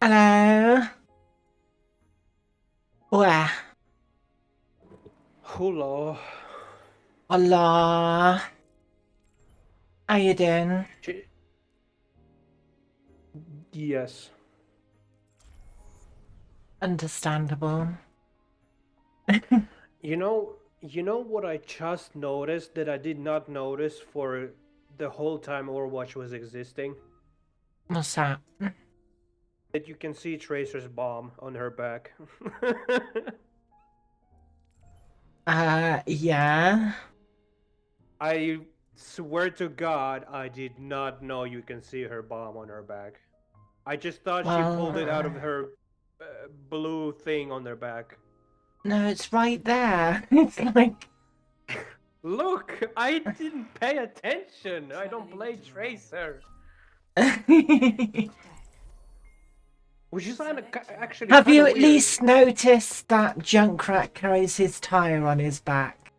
Hello. Where? Hello. Hola. How you doing? Yes. Understandable. You know what I just noticed that I did not notice for the whole time Overwatch was existing? What's that? That you can see Tracer's bomb on her back. Yeah. I swear to God, I did not know you can see her bomb on her back. I just thought she pulled it out of Well, her blue thing on her back. no, it's right there. It's like... Look, I didn't pay attention. I don't play Tracer. Which is actually Have kind you of at weird. least noticed that Junkrat carries his tire on his back?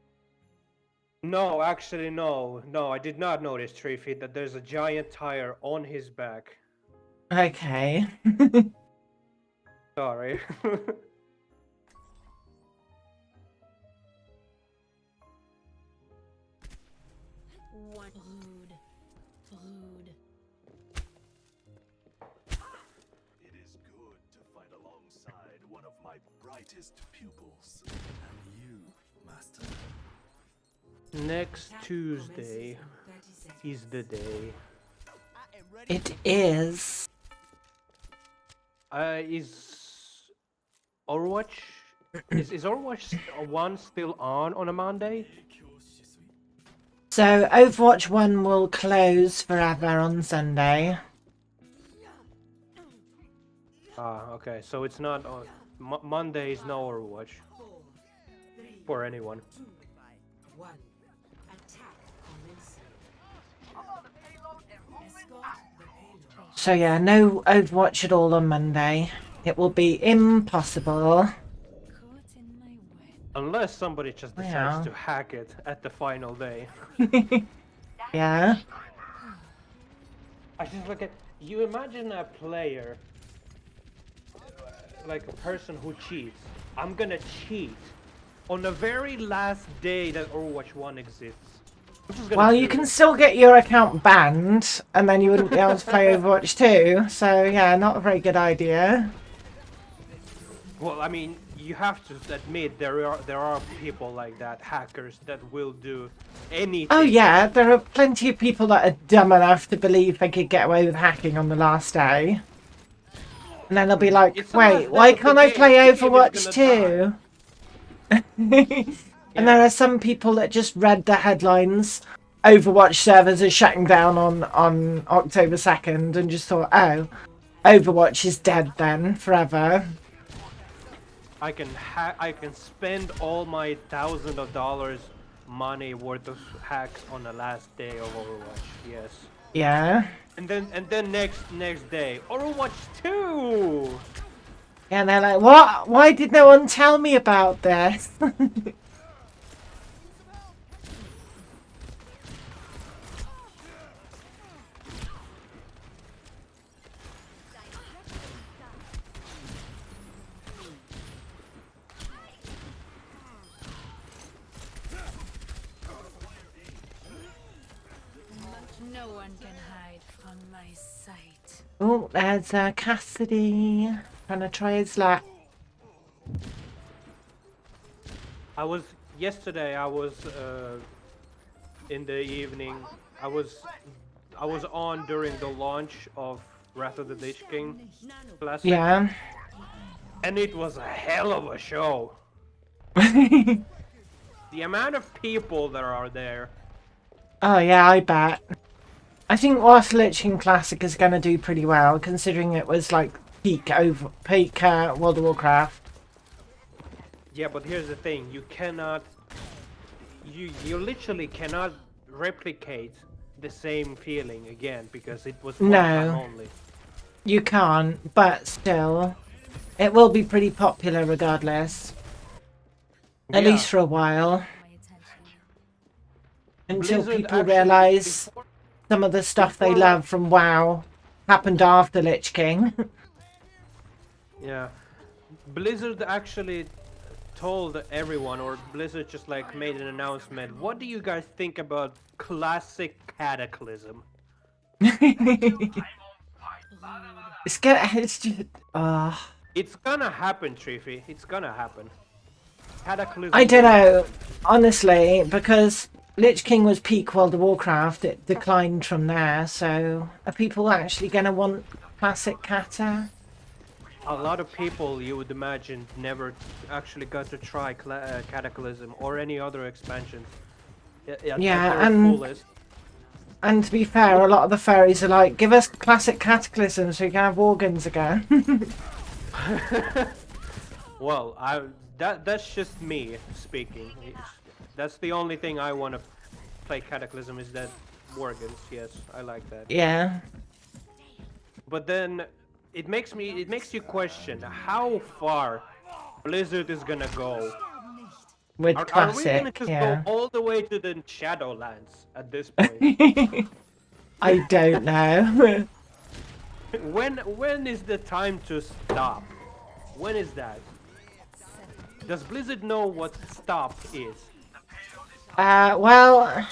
No, actually, no. No, I did not notice, Treefeet, that there's a giant tire on his back. Okay. Sorry. Rude. It is good to fight alongside one of my brightest pupils. And you, Master. Next Tuesday is the day. It is. Is Overwatch... is Overwatch 1 still on a Monday? So Overwatch 1 will close forever on Sunday. Ah, okay. So it's not on... Monday is no Overwatch. For anyone. So yeah, no Overwatch at all on Monday. It will be impossible. Unless somebody just decides Yeah. to hack it at the final day. Yeah. I just look at... You imagine a player, like a person who cheats. I'm gonna cheat on the very last day that Overwatch 1 exists. I'm just gonna Well, do you can it. still get your account banned, and then you wouldn't be able to play Overwatch 2. So yeah, not a very good idea. Well, I mean, you have to admit there are people like that, hackers that will do anything. Oh yeah, there are plenty of people that are dumb enough to believe they could get away with hacking on the last day. And then they'll be like, It's the last wait, day why of the can't I game. play The game is Overwatch gonna 2? And there Yeah. are some people that just read the headlines, Overwatch servers are shutting down on October 2nd, and just thought, oh, Overwatch is dead then, forever. I can spend all my thousands of dollars money worth of hacks on the last day of Overwatch. Yes. Yeah. And then next day, Overwatch 2. And they're like, what? Why did no one tell me about this? No one can hide from my sight. Oh, there's Cassidy trying to try his luck. Yesterday I was in the evening. I was on during the launch of Wrath of the Lich King Classic. Yeah. And it was a hell of a show. The amount of people that are there. Oh yeah, I bet. I think Wrath of the Lich King Classic is going to do pretty well, considering it was like peak World of Warcraft. Yeah, but here's the thing: you cannot, you literally cannot replicate the same feeling again because it was one time only. You can't, but still, it will be pretty popular regardless. At least for a while. Until Blizzard people actually, realise some of the stuff they before- love from WoW happened after Lich King. Yeah. Blizzard actually told everyone, or Blizzard just like made an announcement. What do you guys think about classic Cataclysm? It's just, It's gonna happen, Triffy. It's gonna happen. Cataclysm. I don't will know, happen. honestly, because Lich King was peak World of Warcraft, it declined from there, so are people actually going to want classic Cata? A lot of people, you would imagine, never actually got to try Cataclysm or any other expansions. At Yeah, their fullest. and to be fair, a lot of the fairies are like, give us classic Cataclysm so we can have organs again. Well, that's just me speaking. That's the only thing I want to play Cataclysm is that Worgans. Yes, I like that. Yeah. But then it makes you question how far Blizzard is gonna go. With Are we classic, gonna just yeah. go all the way to the Shadowlands at this point? I don't know. When is the time to stop? When is that? Does Blizzard know what stop is? Well,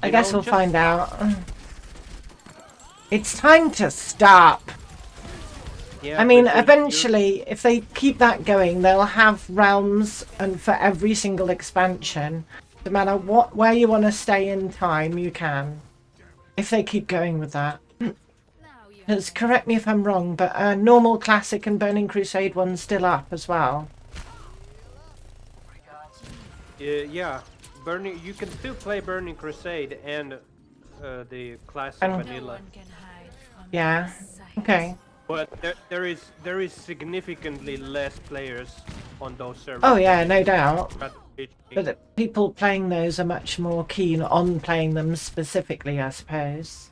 I You guess know, we'll just- find out. It's time to stop. Yeah, I mean, Blizzard, eventually, if they keep that going, they'll have realms, and for every single expansion, no matter where you want to stay in time, you can. If they keep going with that. Because, correct me if I'm wrong, but normal classic and Burning Crusade one's still up as well. yeah, Burning. You can still play Burning Crusade and the classic And- No vanilla, one can hide from Yeah. my sight. Okay. but there is significantly less players on those servers. Oh yeah, no doubt. But But people playing those are much more keen on playing them specifically, I suppose.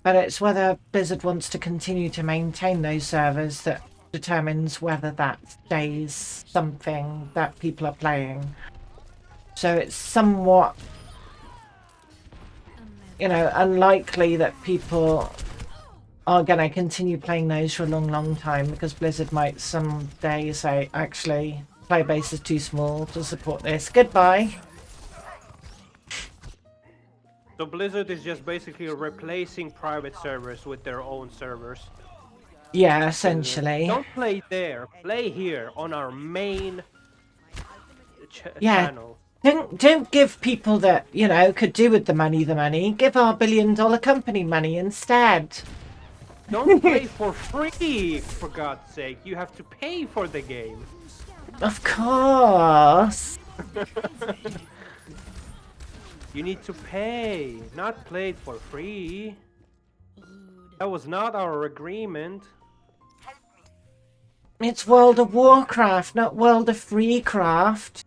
But it's whether Blizzard wants to continue to maintain those servers that determines whether that stays something that people are playing. So it's somewhat, unlikely that people are going to continue playing those for a long, long time because Blizzard might someday say, actually, player base is too small to support this. Goodbye. so Blizzard is just basically replacing private servers with their own servers. Yeah, essentially. Don't play there. Play here on our main Yeah. channel. Don't give people that, could do with the money. Give our billion-dollar company money instead. Don't play for free, for God's sake. You have to pay for the game. Of course. You need to pay, not play it for free. That was not our agreement. It's World of Warcraft, not World of Freecraft.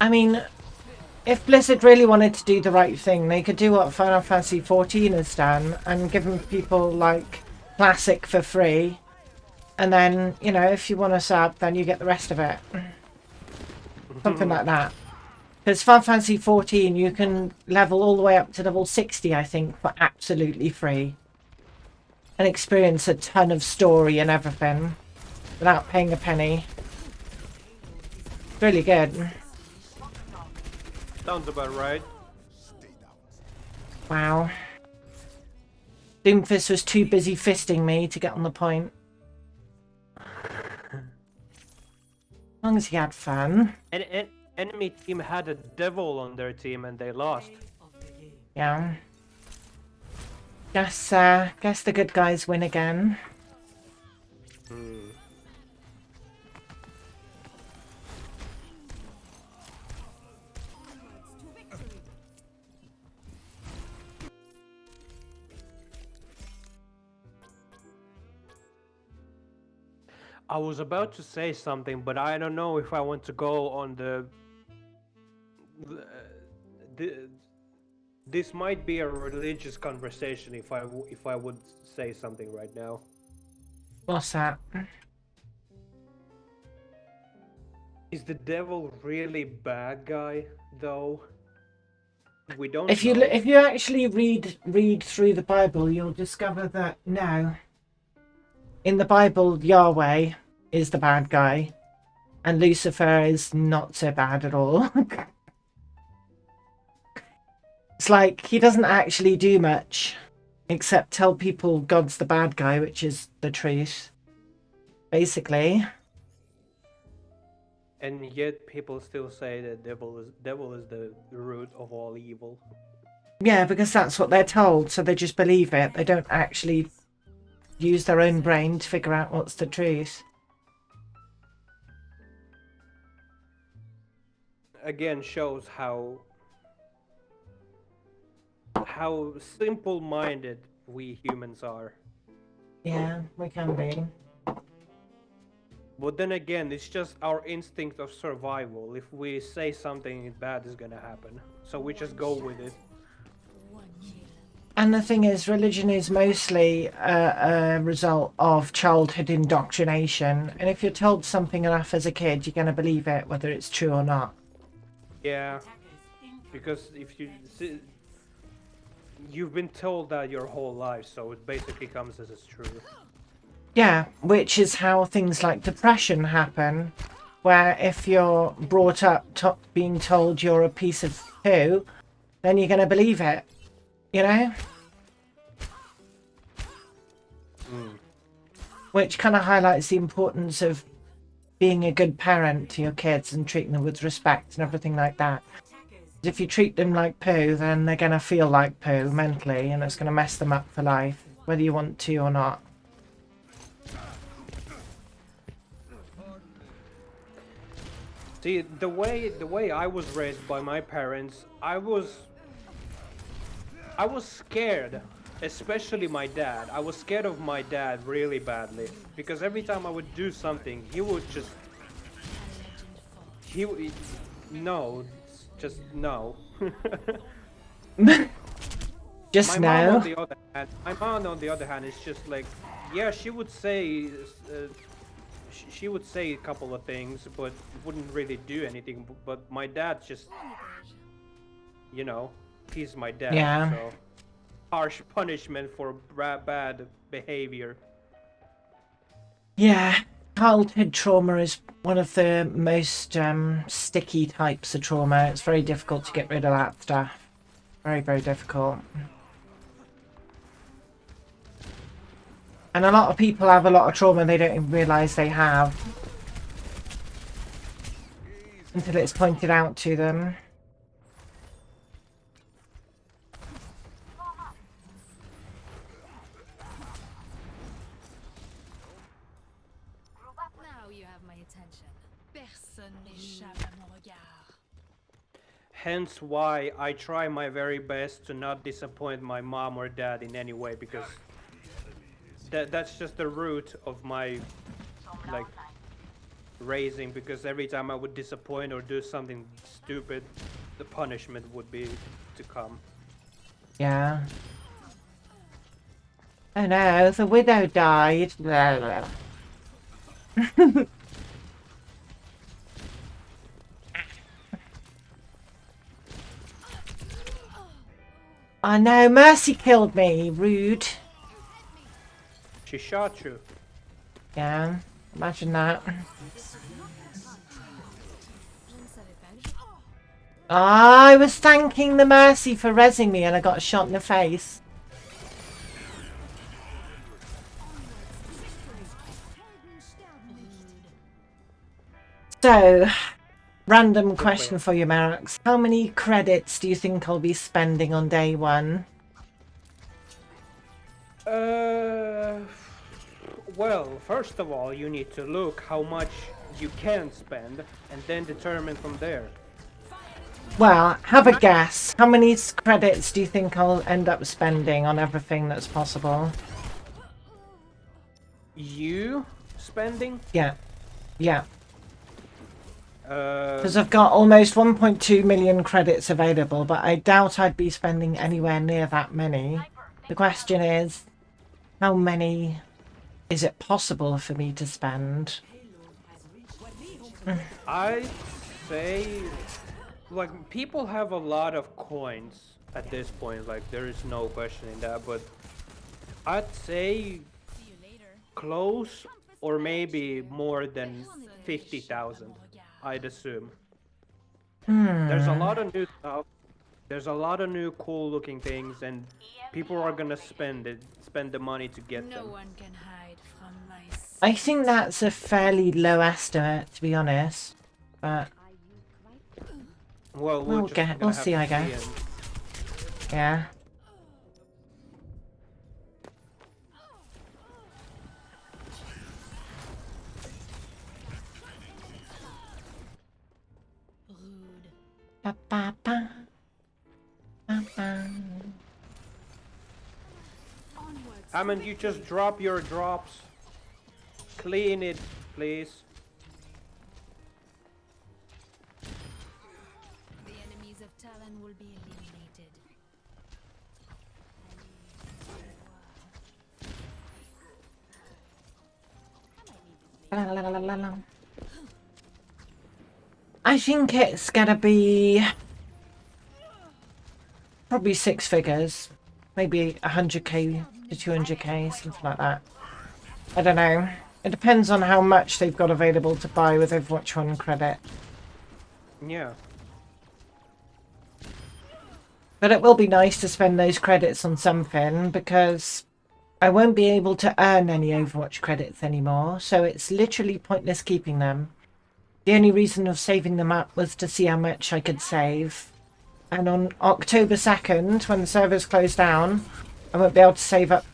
I mean, if Blizzard really wanted to do the right thing, they could do what Final Fantasy XIV has done and give people, like, Classic for free. And then, if you want to sub, then you get the rest of it. Something like that. Because Final Fantasy XIV, you can level all the way up to level 60, I think, for absolutely free. And experience a ton of story and everything. Without paying a penny. Really good. Sounds about right. Wow. Doomfist was too busy fisting me to get on the point. As long as he had fun. And enemy team had a devil on their team and they lost. Yeah. Guess the good guys win again. I was about to say something, but I don't know if I want to go on the this might be a religious conversation if I would say something right now. What's that? Is the devil really bad guy though? We don't If you know. if you actually read through the Bible, you'll discover that no, in the Bible, Yahweh is the bad guy, and Lucifer is not so bad at all. It's like he doesn't actually do much except tell people God's the bad guy, which is the truth, basically. And yet people still say that devil is the root of all evil. Yeah, because that's what they're told, so they just believe it. They don't actually use their own brain to figure out what's the truth. Again, shows how simple-minded we humans are. Yeah, we can be. But then again, it's just our instinct of survival. If we say something bad is gonna happen, so we just go with it. One kill. And the thing is, religion is mostly a result of childhood indoctrination. And if you're told something enough as a kid, you're going to believe it, whether it's true or not. Yeah, because if you've been told that your whole life, so it basically comes as it's true. Yeah, which is how things like depression happen, where if you're brought up being told you're a piece of poo, then you're going to believe it, you know? Which kind of highlights the importance of being a good parent to your kids and treating them with respect and everything like that. If you treat them like poo, then they're going to feel like poo mentally, and it's going to mess them up for life, whether you want to or not. See, the way I was raised by my parents, I was scared, especially my dad. I was scared of my dad really badly because every time I would do something, he would just no, just no. Just my mom, now. on the other hand, is just like, yeah, she would say. She would say a couple of things, but wouldn't really do anything. But my dad just, you know, he's my dad. Yeah. So harsh punishment for bad behavior. Yeah, childhood trauma is one of the most sticky types of trauma. It's very difficult to get rid of that stuff. Very, very difficult. And a lot of people have a lot of trauma they don't even realise they have until it's pointed out to them. Now you have my attention. Personne n'échappe à mon regard. Hence why I try my very best to not disappoint my mom or dad in any way, because that's just the root of my like raising, because every time I would disappoint or do something stupid, the punishment would be to come. Yeah. Oh no, the widow died. Oh no, Mercy killed me. Rude. She shot you. Yeah, imagine that. Je ne savais pas que I was thanking the Mercy for rezzing me and I got shot in the face. So, random question for you, Marix. How many credits do you think I'll be spending on day one? Well, first of all, you need to look how much you can spend and then determine from there. Well, have a guess. How many credits do you think I'll end up spending on everything that's possible? You spending? Yeah. Yeah. Uh, Because I've got almost 1.2 million credits available, but I doubt I'd be spending anywhere near that many. The question is, how many is it possible for me to spend? I say, like, people have a lot of coins at this point. Like, there is no questioning that. But I'd say See you later. close or maybe more than 50,000. I'd assume. There's a lot of new stuff. There's a lot of new cool looking things, and people are gonna spend the money to get No them. one can hide from my I think that's a fairly low estimate, to be honest. But Well, We'll just get- gonna we'll have see, to I guess. and- yeah. rude. Ba, ba, ba. Ba, ba. Onwards. Hammond, you just drop your drops. Clean it, please. The enemies of Talon will be eliminated. La, la, la, la, la, la. I think it's gonna be probably 6 figures, maybe 100k to 200k, something like that. I don't know. It depends on how much they've got available to buy with Overwatch 1 credit. Yeah. But it will be nice to spend those credits on something, because I won't be able to earn any Overwatch credits anymore, so it's literally pointless keeping them. The only reason of saving them up was to see how much I could save. And on October 2nd, when the servers close down, I won't be able to save up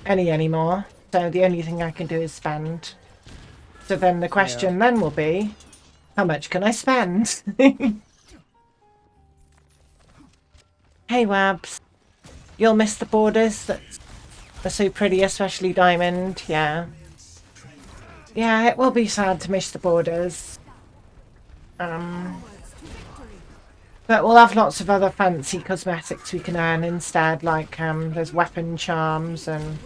any anymore. So the only thing I can do is spend. So then the question then will be, how much can I spend? Hey Wabs. You'll miss the borders that are so pretty, especially Diamond. Yeah. Yeah, it will be sad to miss the borders. But we'll have lots of other fancy cosmetics we can earn instead, like there's weapon charms and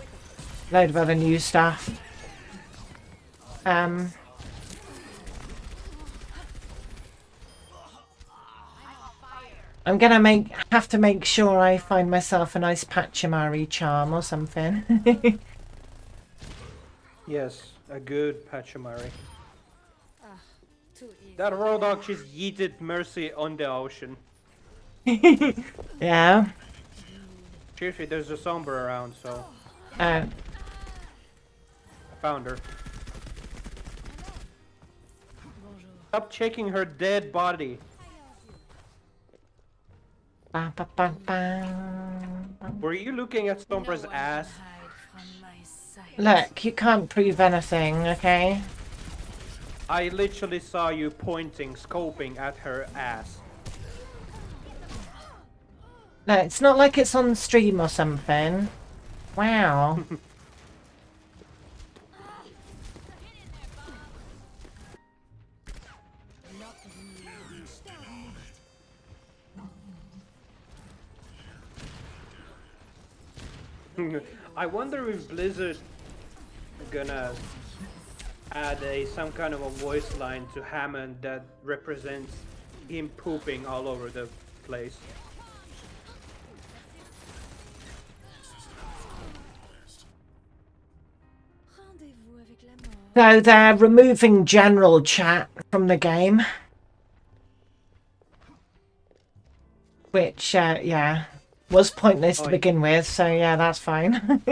a load of other new stuff. I'm gonna have to make sure I find myself a nice Pachimari charm or something. Yes, a good Pachimari. Too easy. That road dog just yeeted Mercy on the ocean. Yeah. Seriously, there's a Sombra around, so Uh, I found her. Bonjour. Stop checking her dead body. ba, ba, ba, ba. Were you looking at Sombra's No one ass? can hide from my sight. Look, you can't prove anything, okay? I literally saw you pointing, scoping at her ass. No, it's not like it's on stream or something. Wow. I wonder if Blizzard gonna add some kind of a voice line to Hammond that represents him pooping all over the place. Rendez-vous avec la mort. So they're removing general chat from the game. Which, yeah, was pointless to Oh, begin with, so yeah, that's fine.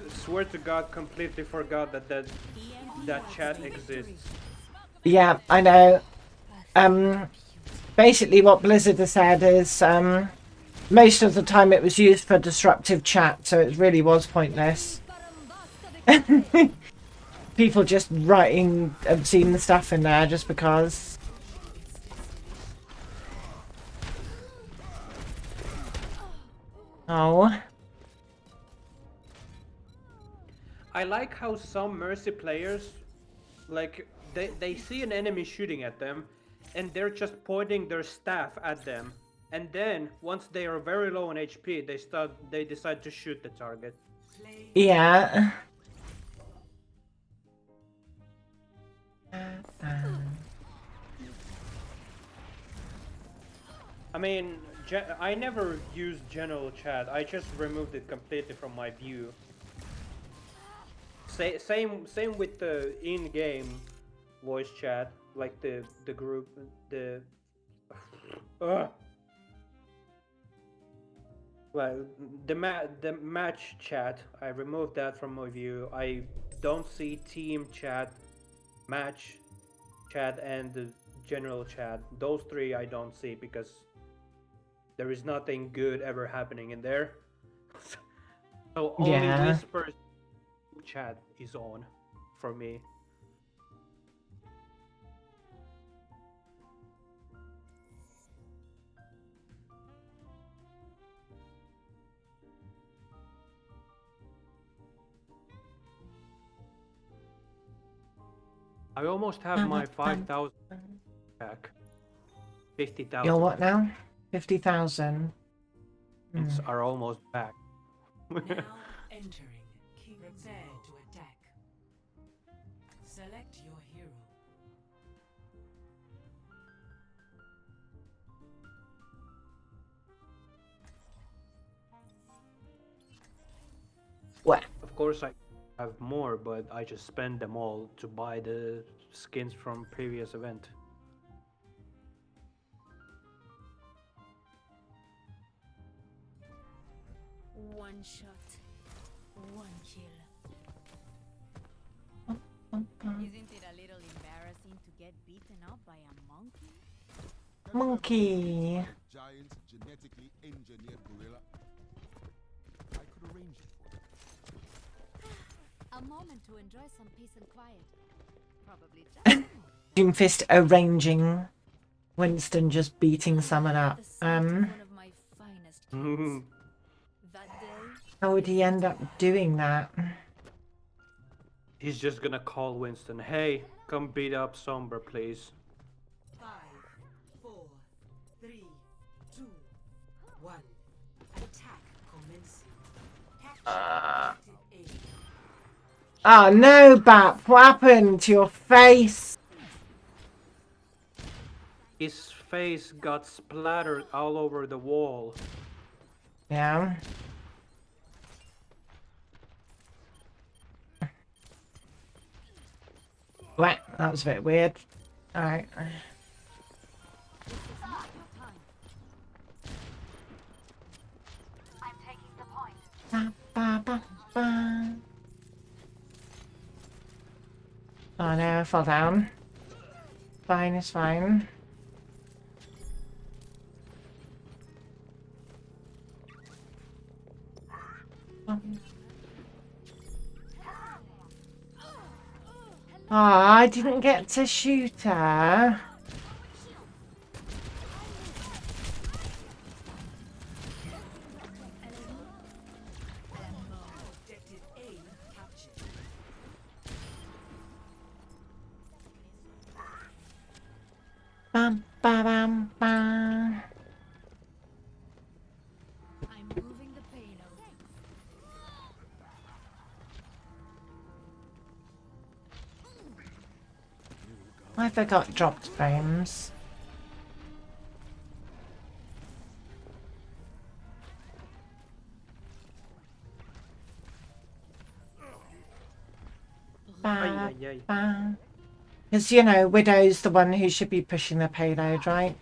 Swear to God, completely forgot that chat exists. Yeah, I know. Basically what Blizzard has said is most of the time it was used for disruptive chat, so it really was pointless. People just writing obscene stuff in there just because. Oh. I like how some Mercy players, like, they see an enemy shooting at them, and they're just pointing their staff at them. And then, once they are very low on HP, they decide to shoot the target. Yeah. I mean, I never used general chat. I just removed it completely from my view. Same with the in-game voice chat, like the group, the. Ugh. Well, the match chat, I removed that from my view. I don't see team chat, match chat, and the general chat. Those three I don't see because there is nothing good ever happening in there. So only Yeah. Whisper's chat is on for me. I almost have my 5,000 back. 50,000. You're what now? 50,000. Are almost back. Now entering. Prepare to attack. Select your hero. What? Of course I have more, but I just spend them all to buy the skins from previous event. One shot, one kill. Isn't it a little embarrassing to get beaten up by a monkey? Monkey. Giant genetically engineered gorilla. I could arrange it for you. A moment to enjoy some peace and quiet. Probably just Doomfist arranging. Winston just beating someone up. one of my finest kills. That day, How would he end up doing that? He's just gonna call Winston, hey, come beat up Sombra, please. 5, 4, 3, 2, 1. Attack commencing. Capture objective A. Oh no, Bap! What happened to your face? His face got splattered all over the wall. Yeah. What? That was a bit weird. Alright. this is not your time. I'm taking the point. Ba, ba, ba, ba. Oh no, I fell down. Fine, it's fine. Oh, I didn't get to shoot her. Objective A captured. Bam, ba, bam, ba. I'm moving the payload. I forgot dropped frames. Ay, ay, ay. Because, you know, Widow's the one who should be pushing the payload, right?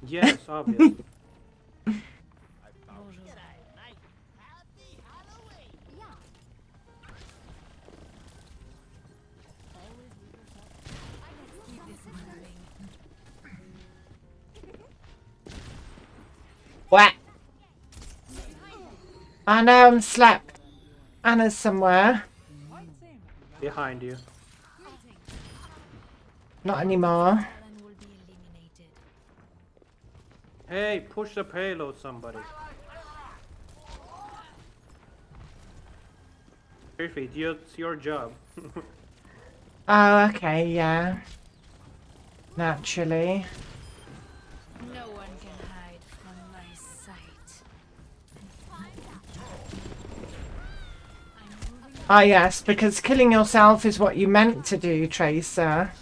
Yes, obviously. What? I know I'm slapped. Anna's somewhere. Behind you. Not anymore. Alan will be eliminated. Hey, push the payload, somebody. Perfect, it's your job. Oh, okay, yeah. Naturally. No one can hide from my sight. I'm moving Ah, yes, because killing yourself is what you meant to do, Tracer.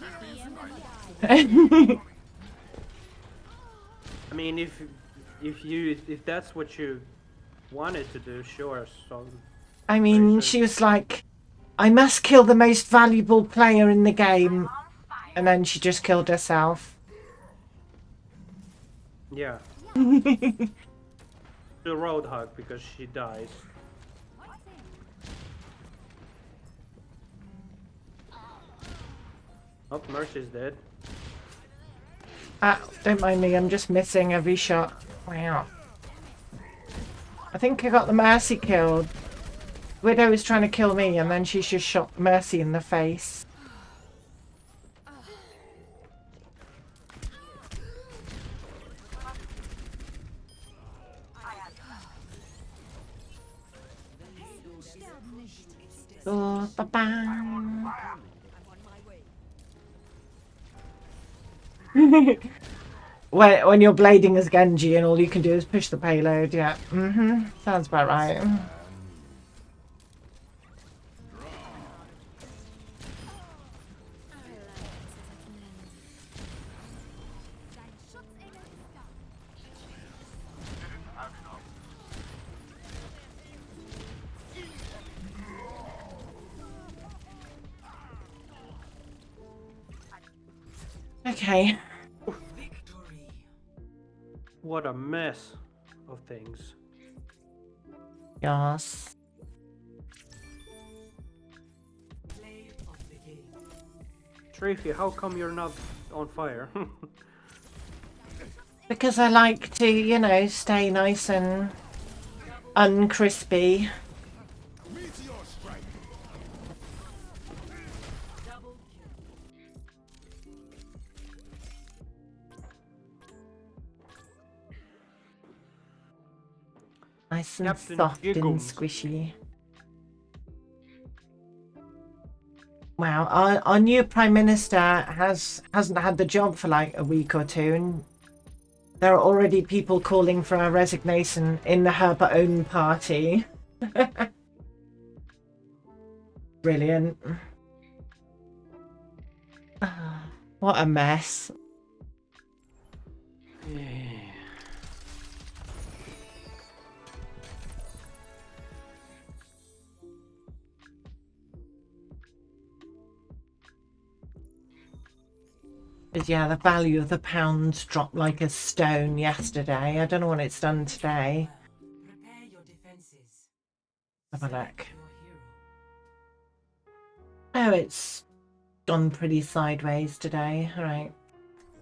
I mean, if that's what you wanted to do, sure. So I mean, she was like, I must kill the most valuable player in the game. And then she just killed herself. yeah, the roadhog because she dies. Oh, Mercy's dead. Ah, don't mind me, I'm just missing every shot. Wow. I think I got the Mercy killed. Widow was trying to kill me and then she just shot Mercy in the face. Oh, ba-bang. When you're blading as Genji and all you can do is push the payload, yeah. Sounds about right. Okay. Victory. What a mess of things. Yes. Play of the game. Treefy, how come you're not on fire? Because I like to, you know, stay nice and uncrispy. Meteor strike. Double kill. Nice and Captain soft and Giggles. squishy. Wow, our new Prime Minister hasn't had the job for like a week or two, and there are already people calling for her resignation in her own party. Brilliant. What a mess. But yeah, the value of the pound dropped like a stone yesterday. I don't know what it's done today. Prepare your defenses. Have a look. Your hero. Oh, it's gone pretty sideways today. All right.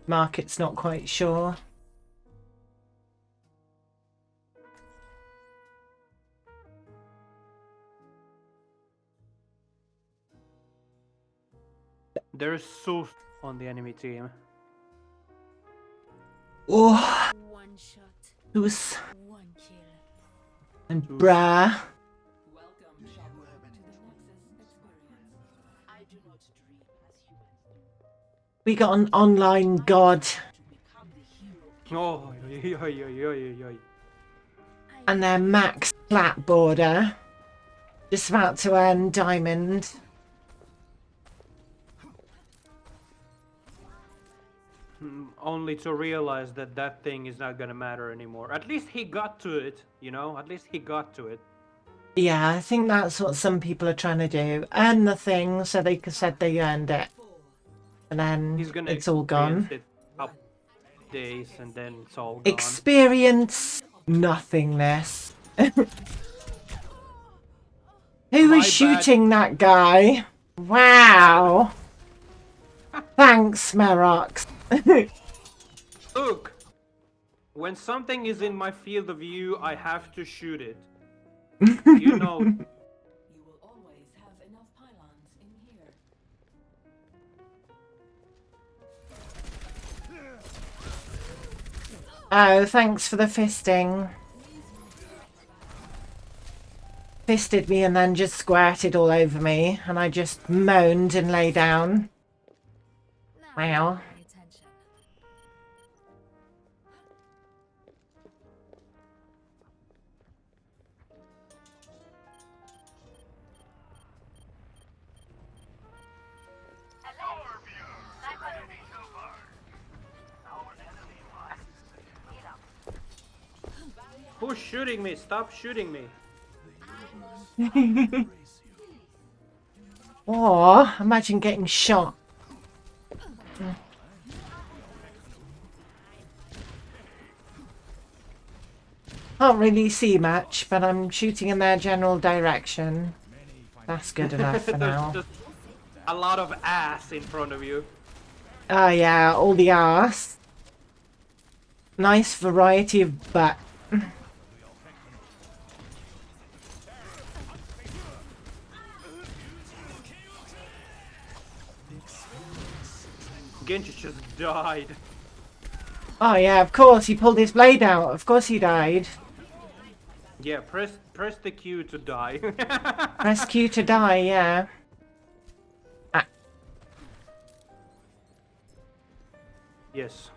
Market's not quite sure. There's Sus on the enemy team. Oh, One shot, who's one kill. and brah. Welcome, To the Nexus experience. I do not dream as humans. We got an online god, to become the hero. Oh, yoy, yoy, yoy, yoy, yoy. and their max flat border. Just about to earn diamond. Only to realize that that thing is not gonna matter anymore. At least he got to it, you know? At least he got to it. Yeah, I think that's what some people are trying to do. Earn the thing so they said they earned it. And then He's gonna it's all gone. experience it up days and then it's all gone. Experience nothingness. Who My was shooting that guy? Wow. Thanks, Merox. Look! When something is in my field of view, I have to shoot it. You know. You will always have enough pylons in here. Oh, thanks for the fisting. Fisted me and then just squirted all over me, and I just moaned and lay down. Wow. Pay attention. were shooting me. Stop shooting me. Oh, imagine getting shot. Can't really see much, but I'm shooting in their general direction. That's good enough for There's now. just a lot of ass in front of you. Oh yeah, all the arse. Nice variety of butt. Genji just died. Oh yeah, of course, he pulled his blade out. Of course he died. Yeah, press the Q to die. Press Q to die, yeah. Ah, Yes.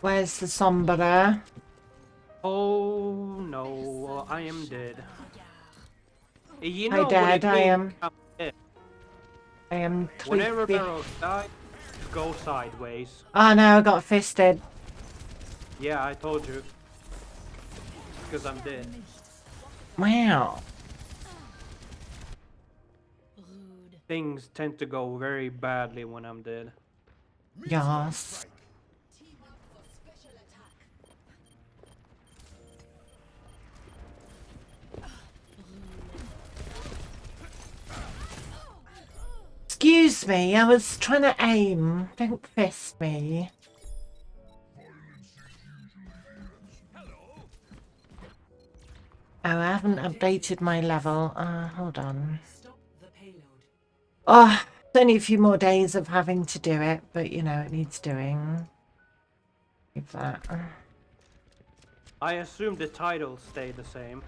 where's the Sombra? Oh no, I am dead. You Hi, know what Dad, it I means am- I'm dead. I am Whenever tweaked. barrels die, go sideways. Oh no, I got fisted. Yeah, I told you. Because I'm dead. Wow. Things tend to go very badly when I'm dead. Yes. Excuse me, I was trying to aim. Don't fist me. Oh, I haven't updated my level. Hold on. Stop the payload. Oh, it's only a few more days of having to do it, but you know, it needs doing. Leave that. I assume the titles stay the same.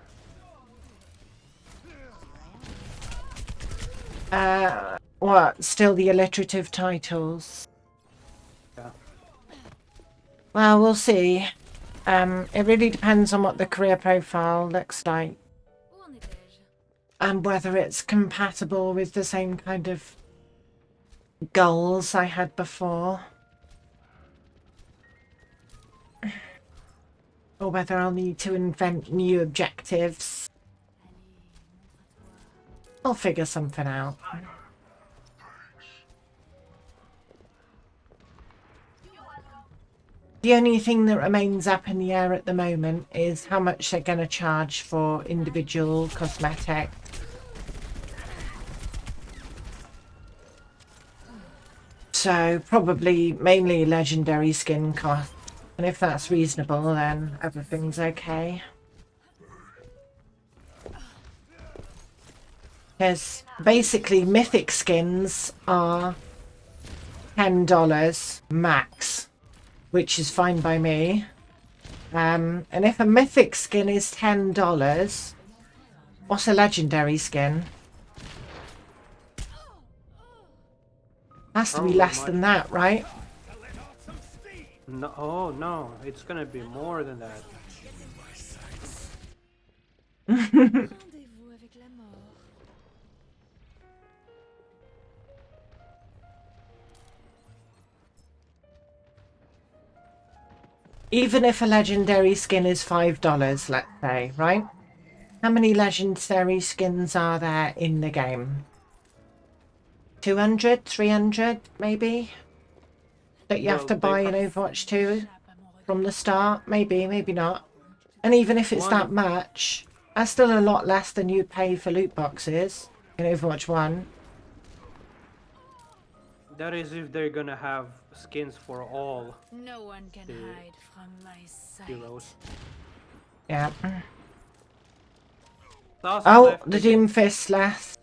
What? Still the alliterative titles? Yeah. Well, we'll see. It really depends on what the career profile looks like. And whether it's compatible with the same kind of goals I had before. Or whether I'll need to invent new objectives. I'll figure something out. The only thing that remains up in the air at the moment is how much they're going to charge for individual cosmetic. So probably mainly legendary skin cost. And if that's reasonable, then everything's okay. Because basically mythic skins are $10 max, which is fine by me. And if a mythic skin is $10, what's a legendary skin? Has to be Probably less much. than that, right? No, oh no, it's gonna be more than that. Rendez-vous avec la mort. Even if a legendary skin is $5, let's say, right? How many legendary skins are there in the game? 200, 300, maybe? That you have Well, to buy in Overwatch 2 from the start? Maybe, maybe not. And even if it's that much, that's still a lot less than you pay for loot boxes in Overwatch 1. That is if they're gonna have skins for all No one can The hide from my sight. heroes. Yeah. Thus Oh, left the again. Doomfist left.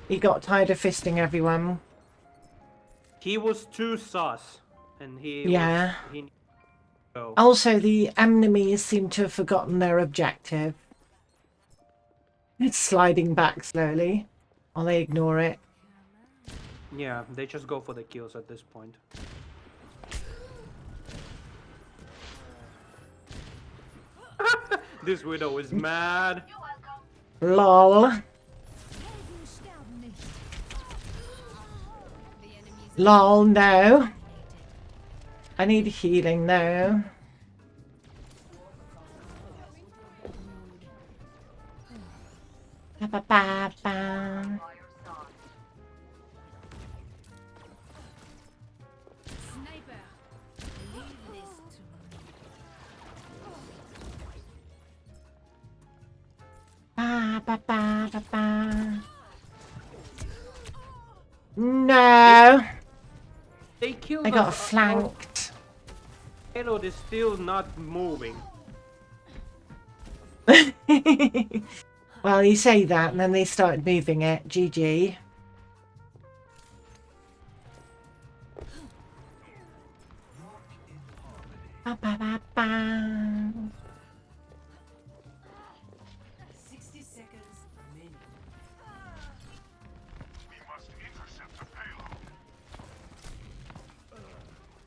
He got tired of fisting everyone. He was too sus, and he Yeah. was, he go. Also, the enemies seem to have forgotten their objective. It's sliding back slowly, or they ignore it. Yeah, they just go for the kills at this point. This widow is mad. LOL. Lol, no. I need healing though. Ba, ba, ba, ba. Sniper. Leave this to me. Ba, ba, ba, ba, ba. No, They killed I got us. flanked. Payload is still not moving. Well, you say that, and then they started moving it. GG. Ba, ba, ba, ba. 60 seconds remaining.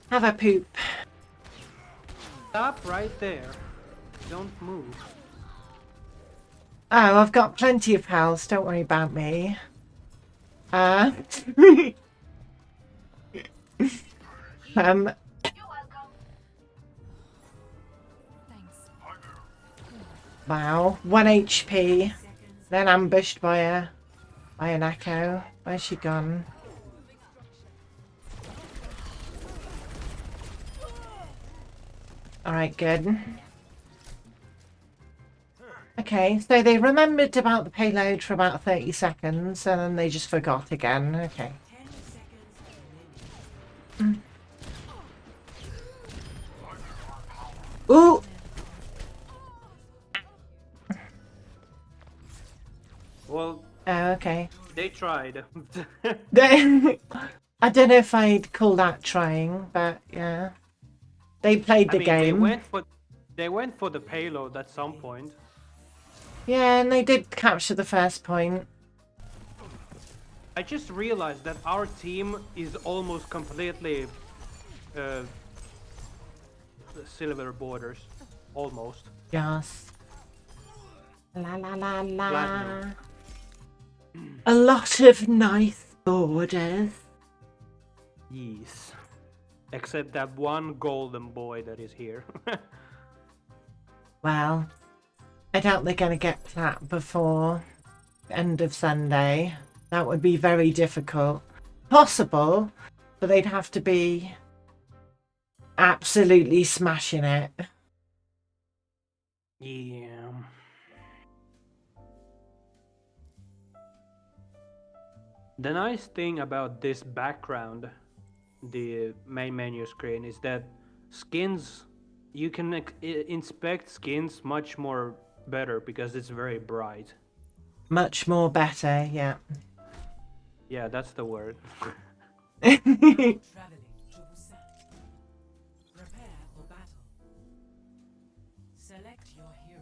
Have a poop. Stop right there. Don't move. Oh, I've got plenty of health. Don't worry about me. Um, Thanks. wow. 1 HP. Then ambushed by an echo. Where's she gone? Alright, good. Okay, so they remembered about the payload for about 30 seconds and then they just forgot again. Okay. 10 seconds remaining. Ooh! Well, Oh, okay. they tried. I don't know if I'd call that trying, but yeah. They played the game. They went for the payload at some point. Yeah, and they did capture the first point. I just realized that our team is almost completely silver borders. Almost. Yes. La la la la. Platinum. A lot of nice borders. Yes. Except that one golden boy that is here. Well, I doubt they're going to get that before the end of Sunday. That would be very difficult. Possible, but they'd have to be absolutely smashing it. Yeah. The nice thing about this background, the main menu screen, is that skins, you can inspect skins much more better because it's very bright. Much more better, yeah. Yeah, that's the word. Traveling to Busan. Prepare for battle. Select your hero.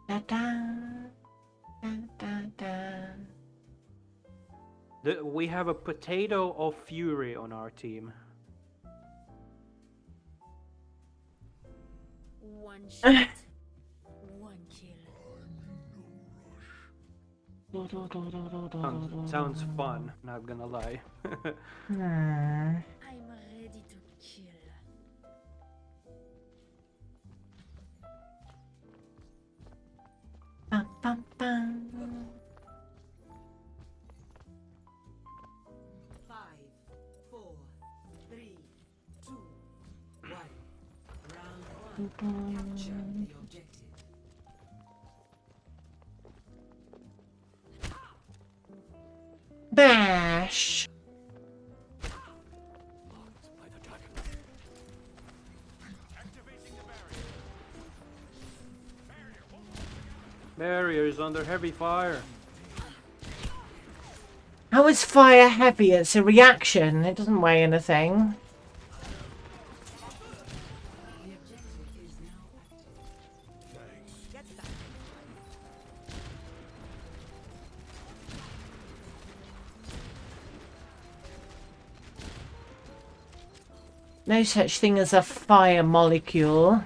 Da, da, da, da, da. We have a potato of fury on our team. One shot. One kill. Sounds fun, not gonna lie. Hmm. I'm ready to kill. Bum, bum, bum. 5, 4, 3, 2, 1. Round 1. Capture the objective. Bash. Barrier is under heavy fire. How is fire heavy? It's a reaction. It doesn't weigh anything. The objective is now active. Get that. No such thing as a fire molecule.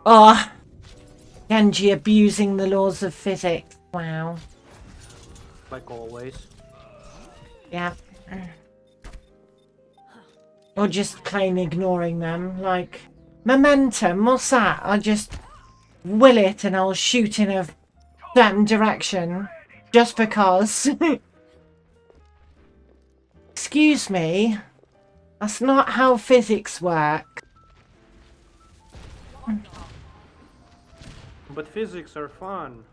Oh, Genji abusing the laws of physics. Wow. Like always. Yeah. Or just plain ignoring them. Like, momentum, what's that? I just will it and I'll shoot in a certain direction. Just because. Excuse me. That's not how physics work. But physics are fun.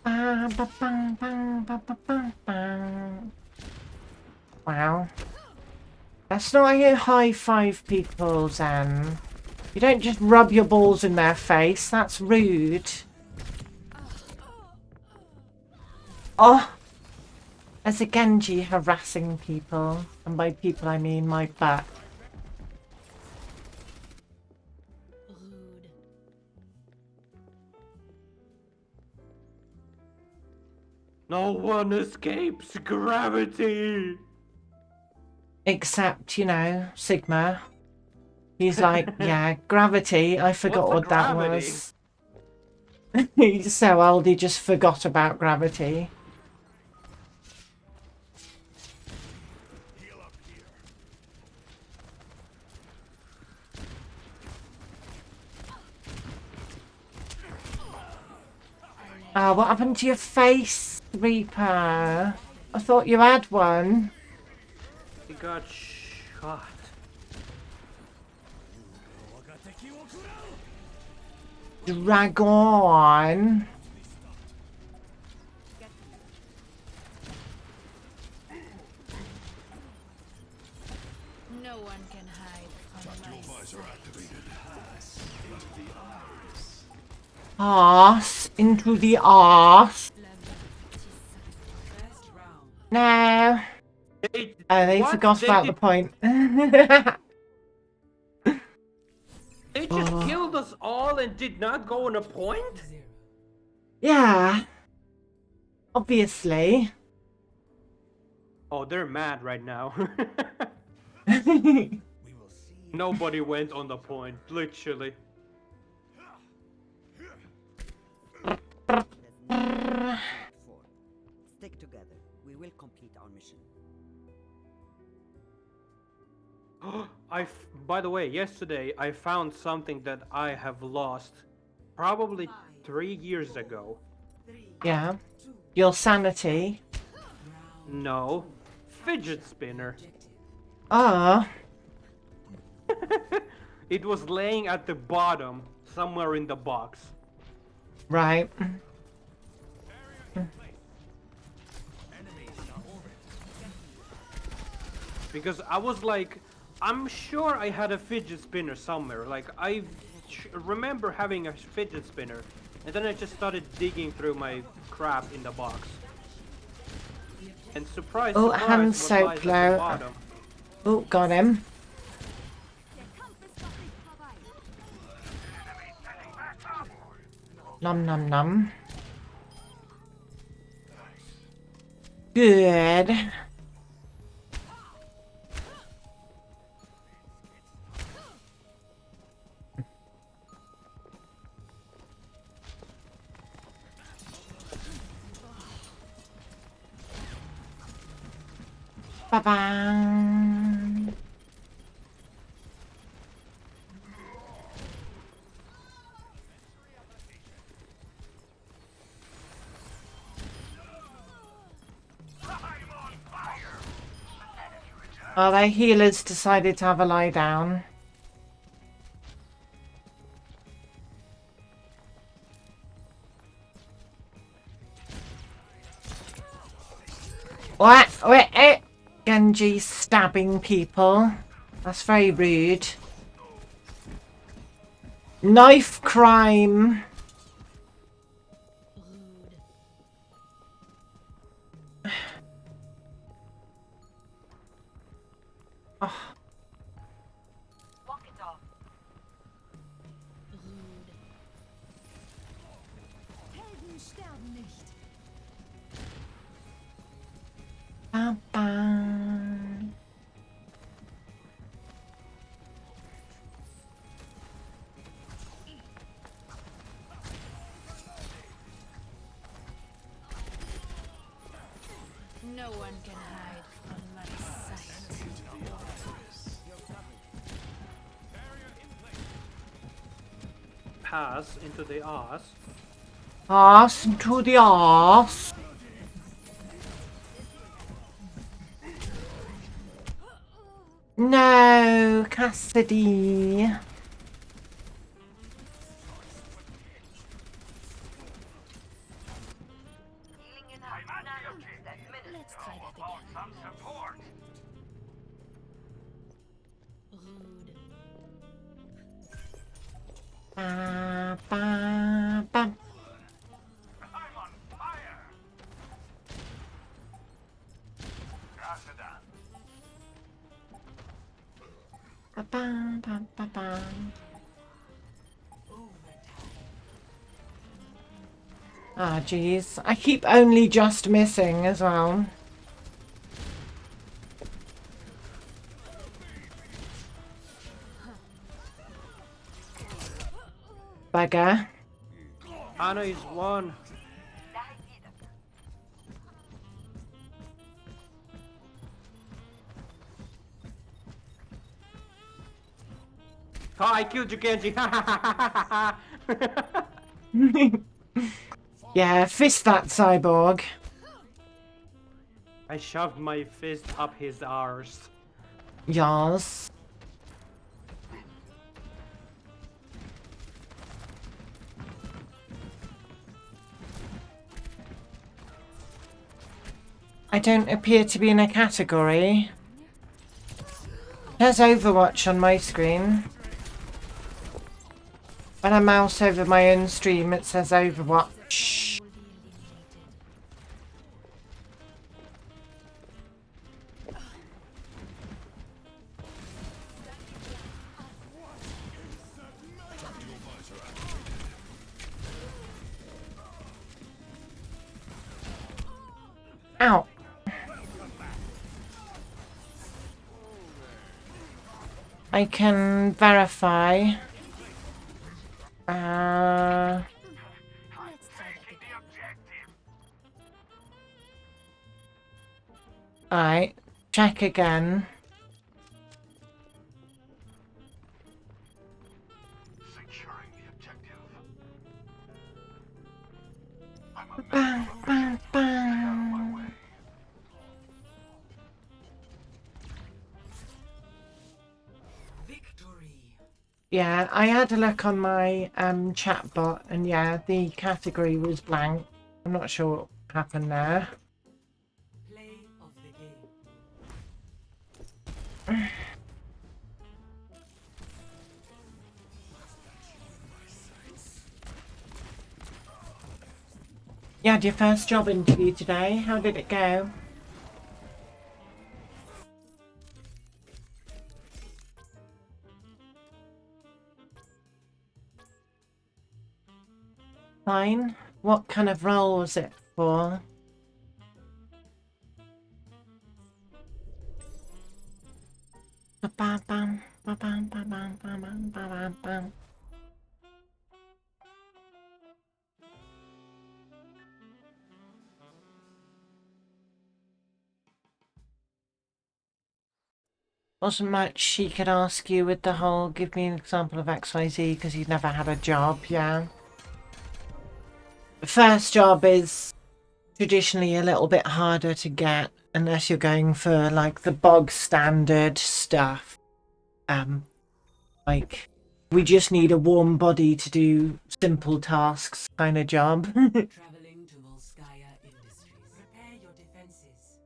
Bang, ba, bang, bang, ba, ba, bang, bang. Wow. That's not how you high five people, Zan. You don't just rub your balls in their face. That's rude. Oh! As a Genji harassing people. And by people I mean my butt. Rude. No one escapes gravity! Except, you know, Sigma. He's like, yeah, gravity. I forgot What's what a that gravity? was. He's so old he just forgot about gravity. Heal up here. Ah, what happened to your face, Reaper? I thought you had one. He got shot. Dragon. No one can hide from my Visor activated. Arse into the arse. First round. No. They What? forgot They about did- the point. They just killed us all and did not go on a point? Yeah. Obviously. Oh, they're mad right now. We will see. Nobody went on the point, literally. Stick together. We will complete our mission. By the way, yesterday I found something that I have lost probably 3 years ago. Yeah. Your sanity. No, fidget spinner. Ah. It was laying at the bottom, somewhere in the box. Right. Because I was like, I'm sure I had a fidget spinner somewhere. Like, I remember having a fidget spinner. And then I just started digging through my crap in the box. And surprise, Oh, surprise, hand what soap lies at the low. bottom. Oh, got him. Num num num. Good. Ba-bang. Oh, their healers decided to have a lie down. What? Wait, Genji stabbing people. That's very rude. Knife crime. Rude. Oh, Rude. Helden sterben nicht. No one can hide from my sight. Pass into the ass. Ass into the ass. No, Cassidy. Let's try that again. Rude. Ba, ba, ba. Ba, ba, ba, ba, ba. Ah, jeez. I keep only just missing as well. Bugger. Anna is one. Oh, I killed you, Genji. Yeah, fist that cyborg. I shoved my fist up his arse. Yas. I don't appear to be in a category. There's Overwatch on my screen. When I mouse over my own stream, it says Overwatch. Ow. I can verify. Let's try that again. Alright, check again. Securing the objective. I'm a Bang, bang, bang. way. Victory. Yeah, I had a look on my chat bot and yeah, the category was blank. I'm not sure what happened there. Play of the game. You had your first job interview today. How did it go? Fine. What kind of role was it for? Ba-bam, ba-bam, ba-bam, ba-bam, ba-bam, bam. Wasn't much she could ask you with the whole give me an example of XYZ because you'd never had a job, yeah. The first job is traditionally a little bit harder to get unless you're going for like the bog standard stuff. Like we just need a warm body to do simple tasks kind of job. Traveling to Volskaya Industries. Prepare your defenses.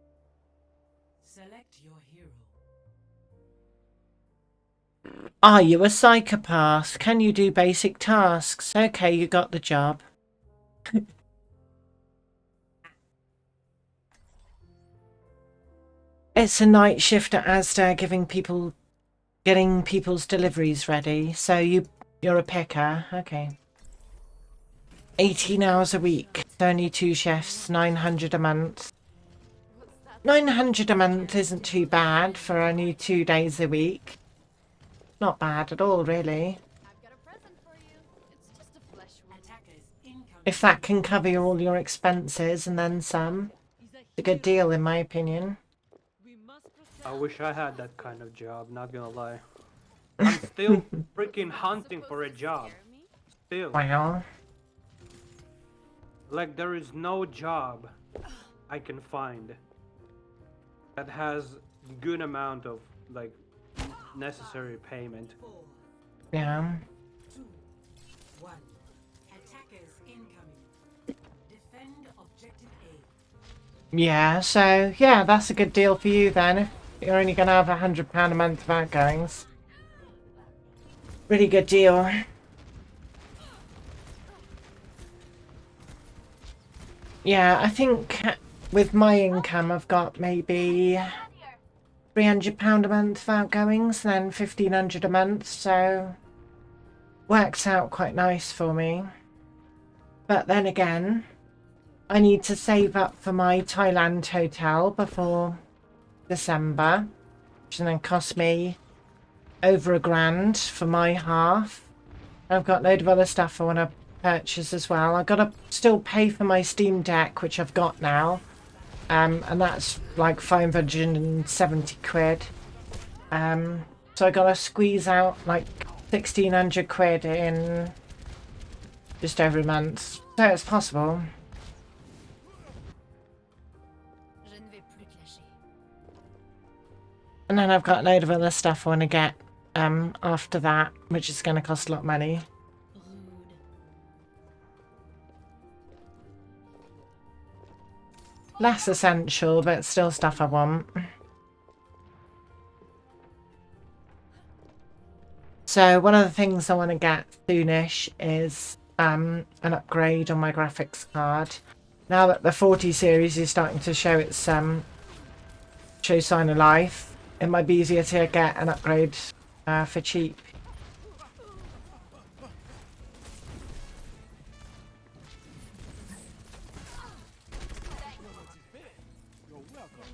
Select your hero. Are you a psychopath? Can you do basic tasks? Okay, you got the job. It's a night shift at Asda getting people's deliveries ready. So you're a picker, okay. 18 hours a week, only 2 shifts, 900 a month. 900 a month isn't too bad for only 2 days a week. Not bad at all, really. I've got a present for you. It's just a flesh wound. Attackers incoming. If that can cover all your expenses and then some. a good deal in my opinion. I wish I had that kind of job, not gonna lie. I'm still freaking hunting for a job. Still. Wow. Like, there is no job I can find that has good amount of, like, necessary payment. 4, Yeah. 2, 1. Attackers incoming. Defend objective A. Yeah, so yeah, that's a good deal for you then. If you're only gonna have £100 a month of outgoings. Really good deal. Yeah, I think with my income I've got maybe £300 a month of outgoings, then £1,500 a month, so works out quite nice for me. But then again, I need to save up for my Thailand hotel before December, which then cost me over £1,000 for my half. I've got a load of other stuff I want to purchase as well. I've got to still pay for my Steam Deck, which I've got now, and that's like 570 quid. So I got to squeeze out like 1,600 quid in just over a month. So it's possible. Je ne vais plus clasher. And then I've got a load of other stuff I want to get after that, which is going to cost a lot of money. Rude. Less essential, but still stuff I want. So one of the things I want to get soonish is an upgrade on my graphics card. Now that the 40 series is starting to show its show sign of life, it might be easier to get an upgrade for cheap. You're welcome.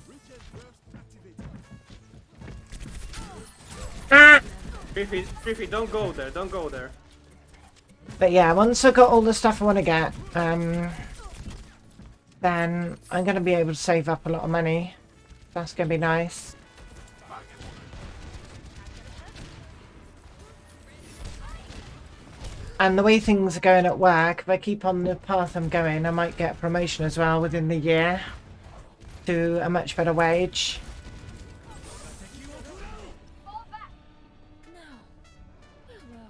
Richard burst activated. Ah! Fifi, don't go there, don't go there. But yeah, once I've got all the stuff I want to get, then I'm going to be able to save up a lot of money. That's going to be nice. And the way things are going at work, if I keep on the path I'm going, I might get a promotion as well within the year to a much better wage. No. Where were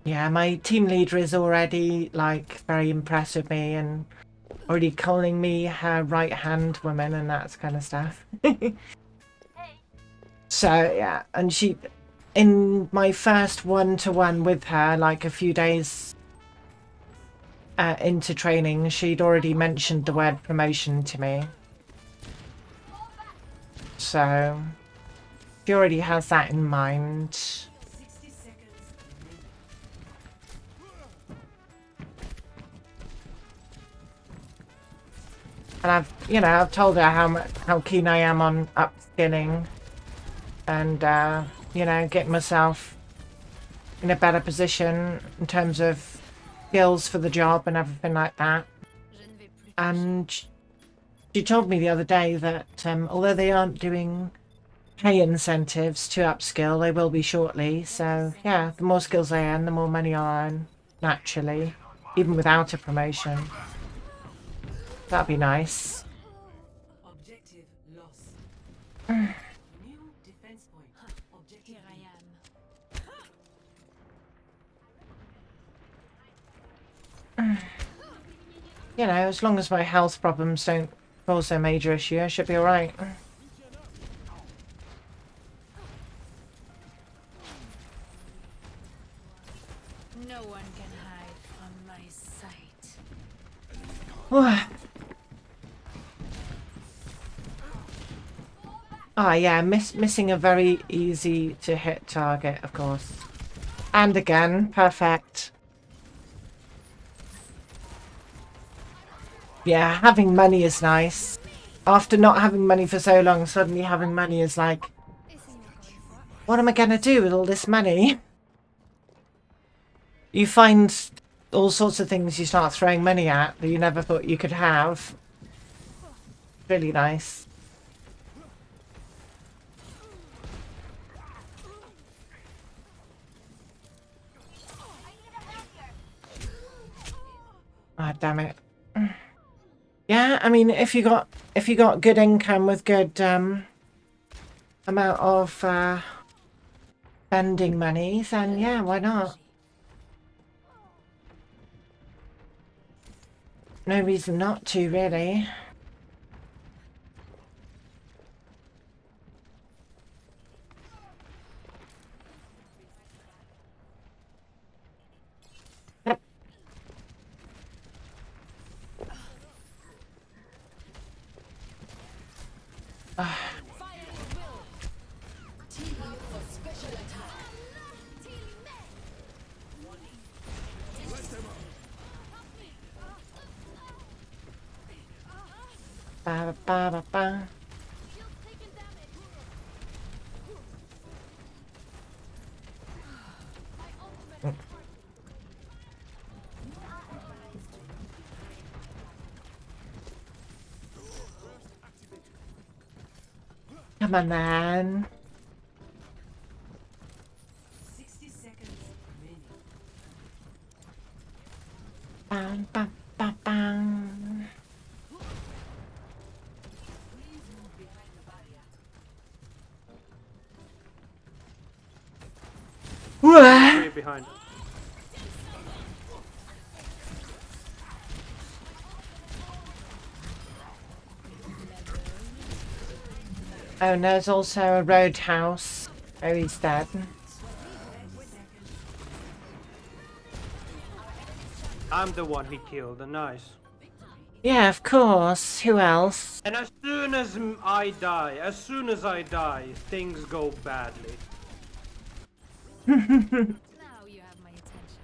we? Yeah, my team leader is already like very impressed with me and already calling me her right hand woman and that kind of stuff. So yeah, and she, in my first one-to-one with her, like a few days into training, she'd already mentioned the word promotion to me. So she already has that in mind. 60 seconds remaining. And I've told her how keen I am on upskilling and getting myself in a better position in terms of skills for the job and everything like that. Je ne vais plus. And she told me the other day that although they aren't doing pay incentives to upskill, they will be shortly. So yeah, the more skills I earn, the more money I'll earn naturally, even without a promotion. That'd be nice. Objective lost. New defense point. Objective Here I am. As long as my health problems don't cause a major issue, I should be alright. No one can hide from my sight. Ah, yeah, missing a very easy to hit target, of course. And again, perfect. Yeah, having money is nice. After not having money for so long, suddenly having money is like, what am I going to do with all this money? You find all sorts of things you start throwing money at that you never thought you could have. Really nice. Ah, damn it. Yeah, I mean, if you got good income with good amount of spending money, then yeah, why not? No reason not to, really. Ba ba ba ba. Come on, man. 60 seconds remaining. Bam, bam, bam, bam. Wah! Three behind. Oh, and there's also a roadhouse. Oh, he's dead. I'm the one he killed. Nice. Yeah, of course. Who else? And as soon as I die, things go badly. Now you have my attention.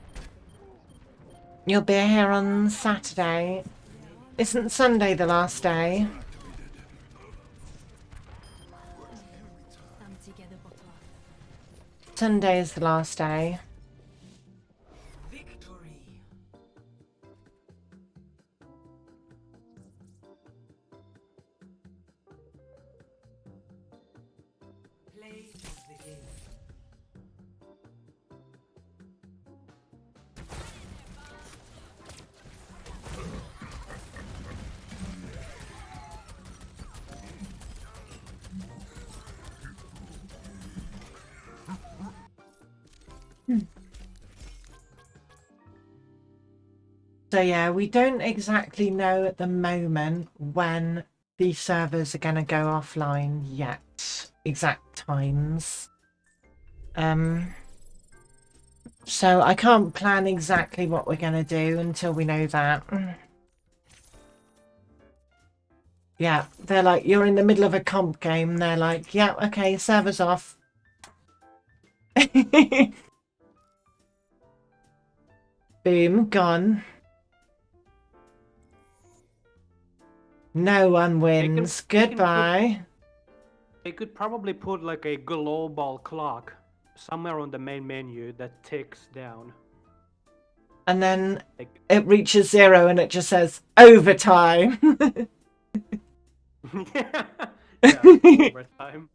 You'll be here on Saturday. Isn't Sunday the last day? I'm together, bottle. Sunday is the last day. Victory. Play of the game. So yeah, we don't exactly know at the moment when these servers are going to go offline yet. Exact times. So I can't plan exactly what we're going to do until we know that. Yeah, they're like, you're in the middle of a comp game. They're like, yeah, okay, server's off. Boom, gone. No one wins. Goodbye. They could probably put like a global clock somewhere on the main menu that ticks down. And then Like, it reaches 0 and it just says overtime. yeah, overtime.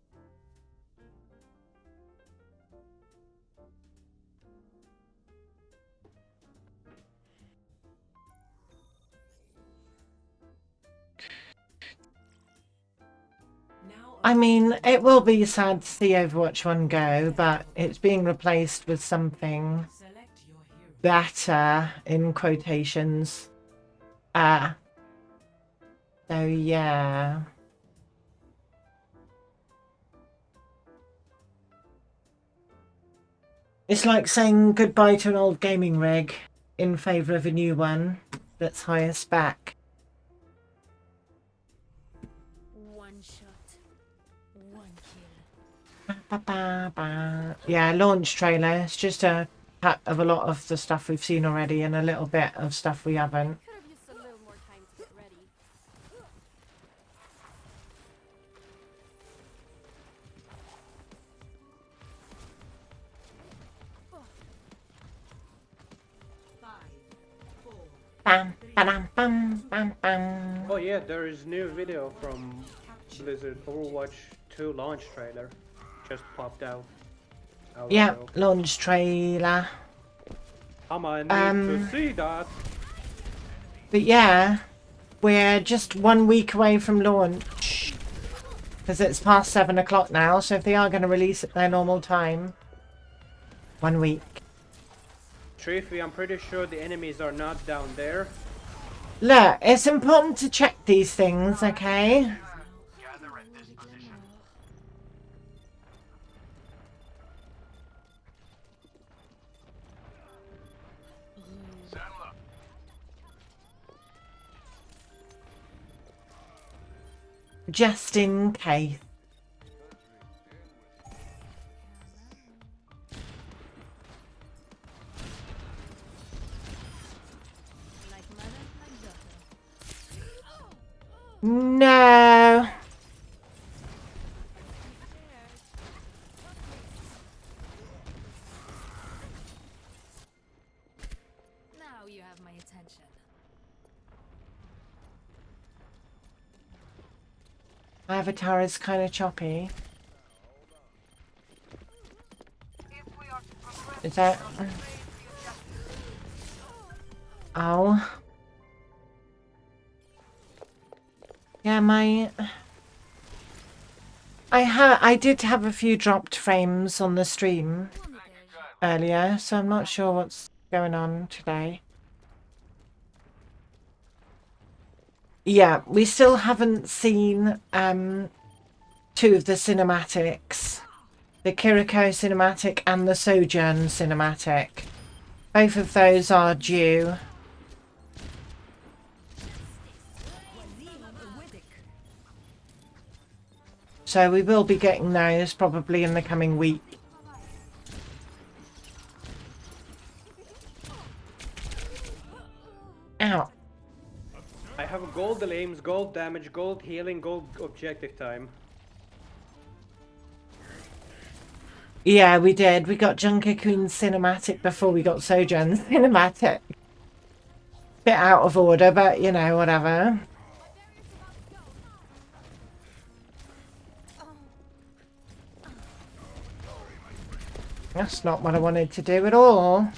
Now I mean, it will be sad to see Overwatch 1 go, but it's being replaced with something select your hero. better, in quotations. So yeah. It's like saying goodbye to an old gaming rig in favour of a new one that's higher spec. One shot, one kill. Ba, ba, ba. Yeah, launch trailer. It's just a cut of a lot of the stuff we've seen already and a little bit of stuff we haven't. Could have used a little more time to get ready. Bam, bam, bam, bam, bam. Oh yeah, there is new video from Blizzard Overwatch 2 launch trailer. Just popped out. Hour Yeah, ago. launch trailer. I might need to see that. But yeah, we're just 1 week away from launch. Because it's past 7 o'clock now, so if they are going to release at their normal time, 1 week. Triffy, I'm pretty sure the enemies are not down there. Look, it's important to check these things, okay? Just in case. Like mother, like daughter. No. Now you have my attention. Avatar is kind of choppy. Is that... Oh. Yeah, I did have a few dropped frames on the stream earlier, so I'm not sure what's going on today. Yeah, we still haven't seen 2 of the cinematics. The Kiriko cinematic and the Sojourn cinematic. Both of those are due. So we will be getting those probably in the coming week. Ow. I have gold aims, gold damage, gold healing, gold objective time. Yeah, we did. We got Junker Queen cinematic before we got Sojourn cinematic. Bit out of order, but you know, whatever. That's not what I wanted to do at all.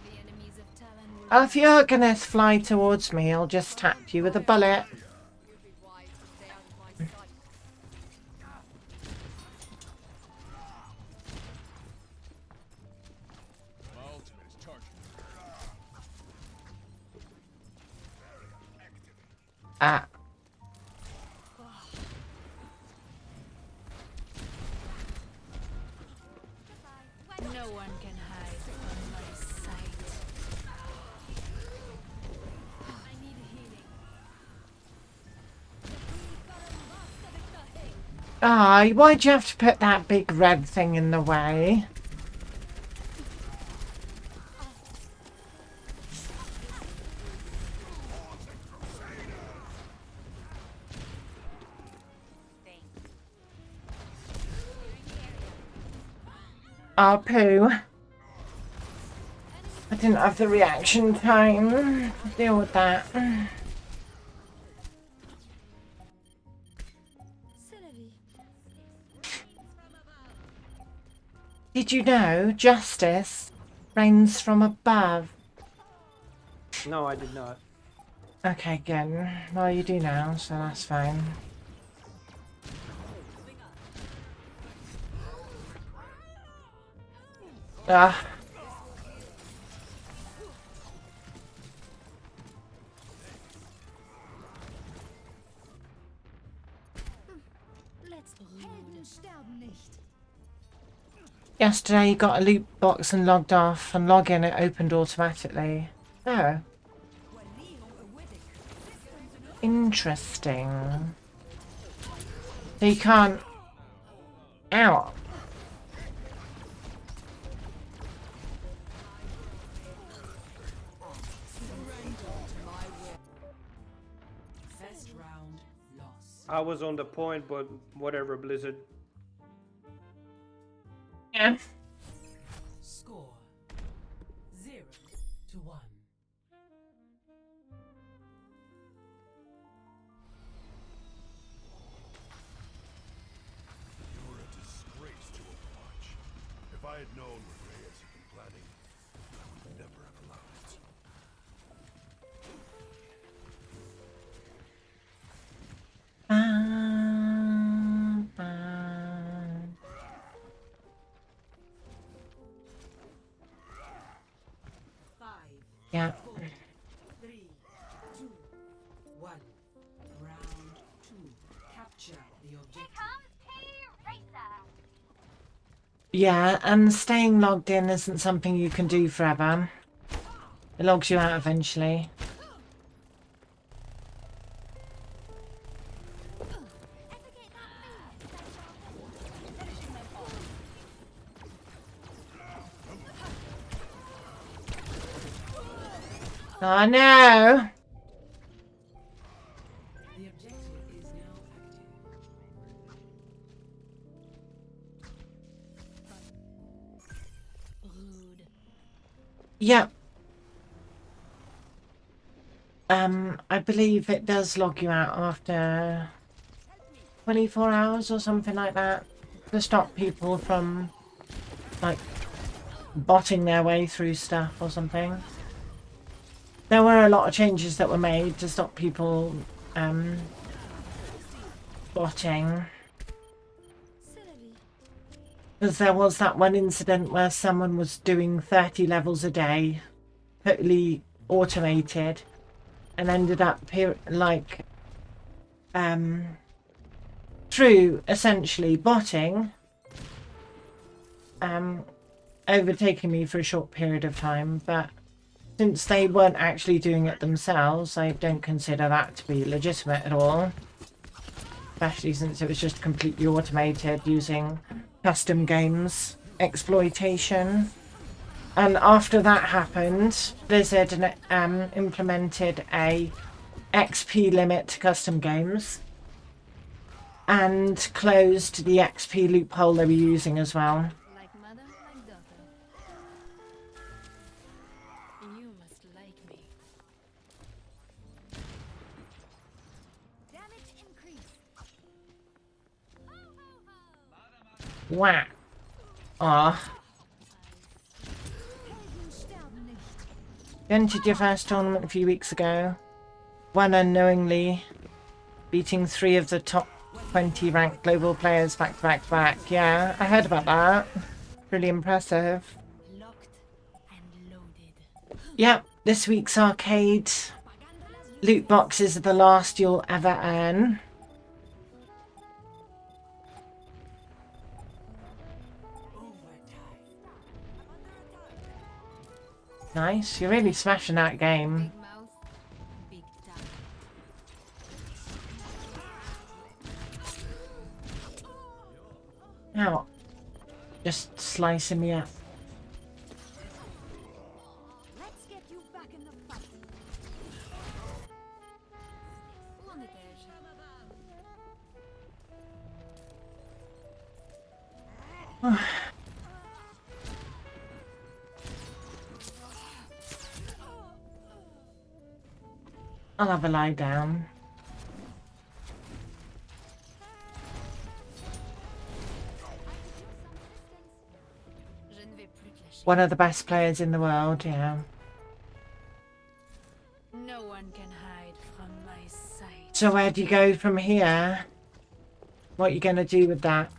The enemies of Talon will Oh, if you're gonna fly towards me, I'll just tap you with a bullet. My ultimate is charging. Ah. no one can hide from my sight. I need healing. Ah, why'd you have to put that big red thing in the way? Oh, poo. I didn't have the reaction time to deal with that. Did you know justice reigns from above? No, I did not. Okay, good. Well, you do now, so that's fine. Ah. Let's Helden sterben nicht. Yesterday you got a loot box and logged off, and login it opened automatically. Oh. Interesting. So you can't... Ow. First round lost. I was on the point, but whatever, Blizzard. Yeah. I had known what Reyes had been planning, I would never have allowed it. Five, Yeah. 4, 3, 2, 1. Round 2. Capture the objective. Yeah, and staying logged in isn't something you can do forever. It logs you out eventually. Oh no! The objective is now active. Rude. Yep. I believe it does log you out after 24 hours or something like that to stop people from, like, botting their way through stuff or something. There were a lot of changes that were made to stop people, botting. Because there was that one incident where someone was doing 30 levels a day, totally automated, and ended up through essentially botting, overtaking me for a short period of time. But since they weren't actually doing it themselves, I don't consider that to be legitimate at all. Especially since it was just completely automated using custom games exploitation. And after that happened, Blizzard implemented a XP limit to custom games and closed the XP loophole they were using as well. Like mother, like daughter. You must like me. Damage increase. Wow. Aw. Entered your first tournament a few weeks ago. Won unknowingly, beating 3 of the top 20 ranked global players back to back to back. Yeah, I heard about that. Really impressive. Locked and loaded. Yep, this week's arcade loot boxes are the last you'll ever earn. Nice, you're really smashing that game. Big mouth, big tongue. Ow. Just slicing me up. Let's get you back in the fight. On étage. I'll have a lie down. Je ne vais plus te lâcher. One of the best players in the world, yeah. No one can hide from my sight. So where do you go from here? What are you gonna do with that?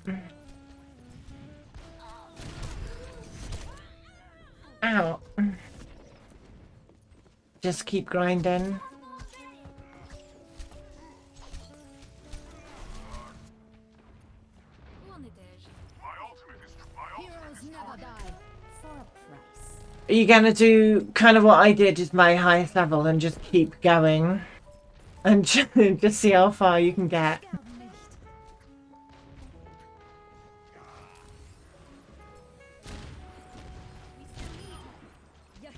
Ow. Just keep grinding. On étage. Heroes never die. For a price. Are you gonna do kind of what I did is my highest level and just keep going? And just see how far you can get. Scared nicht.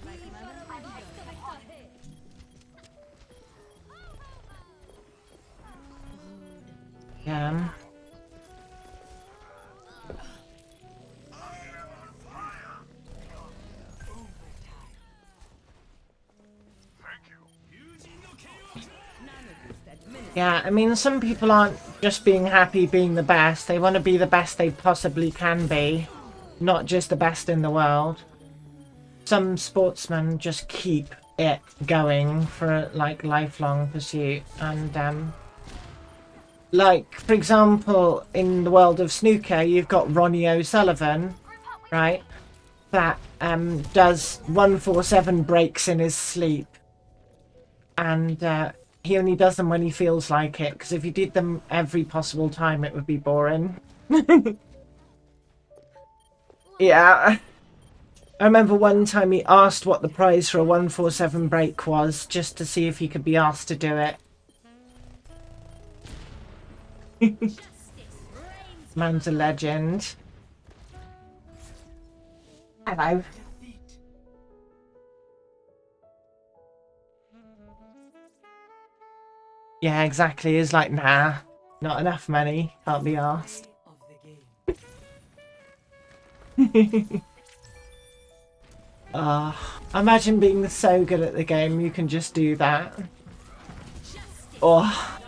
Like mother, like daughter. Yeah. Yeah, I mean, some people aren't just being happy being the best. They want to be the best they possibly can be not just the best in the world. Some sportsmen just keep it going for like lifelong pursuit, and like for example in the world of snooker you've got Ronnie O'Sullivan, right, that does 147 breaks in his sleep, and he only does them when he feels like it, because if he did them every possible time it would be boring. Yeah. I remember one time he asked what the prize for a 147 break was, just to see if he could be asked to do it. Man's a legend. Hello. Yeah, exactly. It's like, nah, not enough money. Can't be asked. Imagine being so good at the game you can just do that. Oh.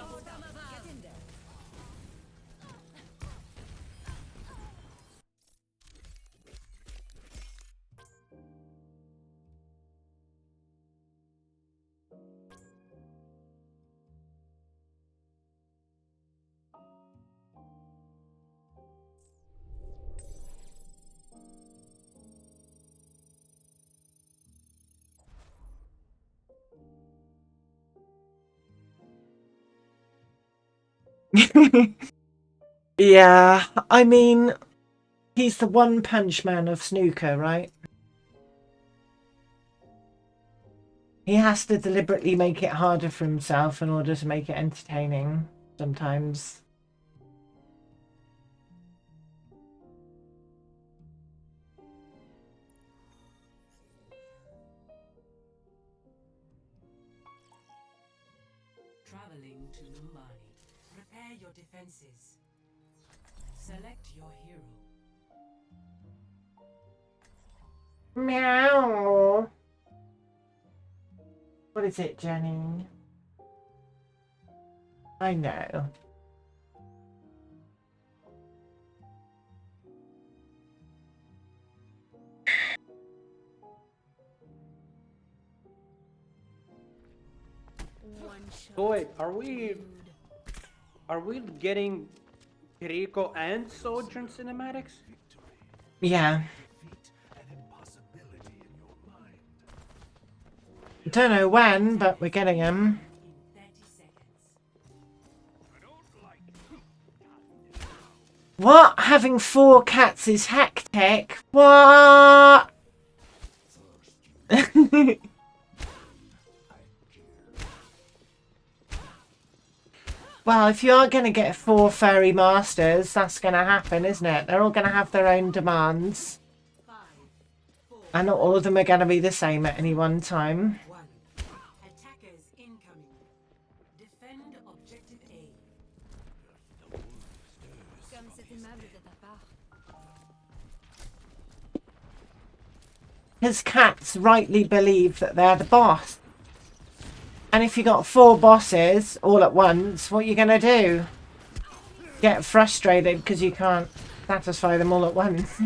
Yeah, I mean, he's the one punch man of snooker, right? He has to deliberately make it harder for himself in order to make it entertaining sometimes. Traveling to Numbani. Prepare your defenses. Select your hero. Meow. What is it, Jenny? I know. So wait, are we getting Kiriko and Sojourn cinematics? Yeah. Defeat an impossibility in your mind. Don't know when, but we're getting him. In 30 seconds. What? Having 4 cats is hectic? What? Well, if you are going to get 4 fairy masters, that's going to happen, isn't it? They're all going to have their own demands. 5, 4, And not all of them are going to be the same at any one time. 1. Attackers incoming. Defend objective A. Comme c'est aimable de ta part. Because cats rightly believe that they're the boss. And if you got 4 bosses all at once, what are you going to do? Get frustrated because you can't satisfy them all at once.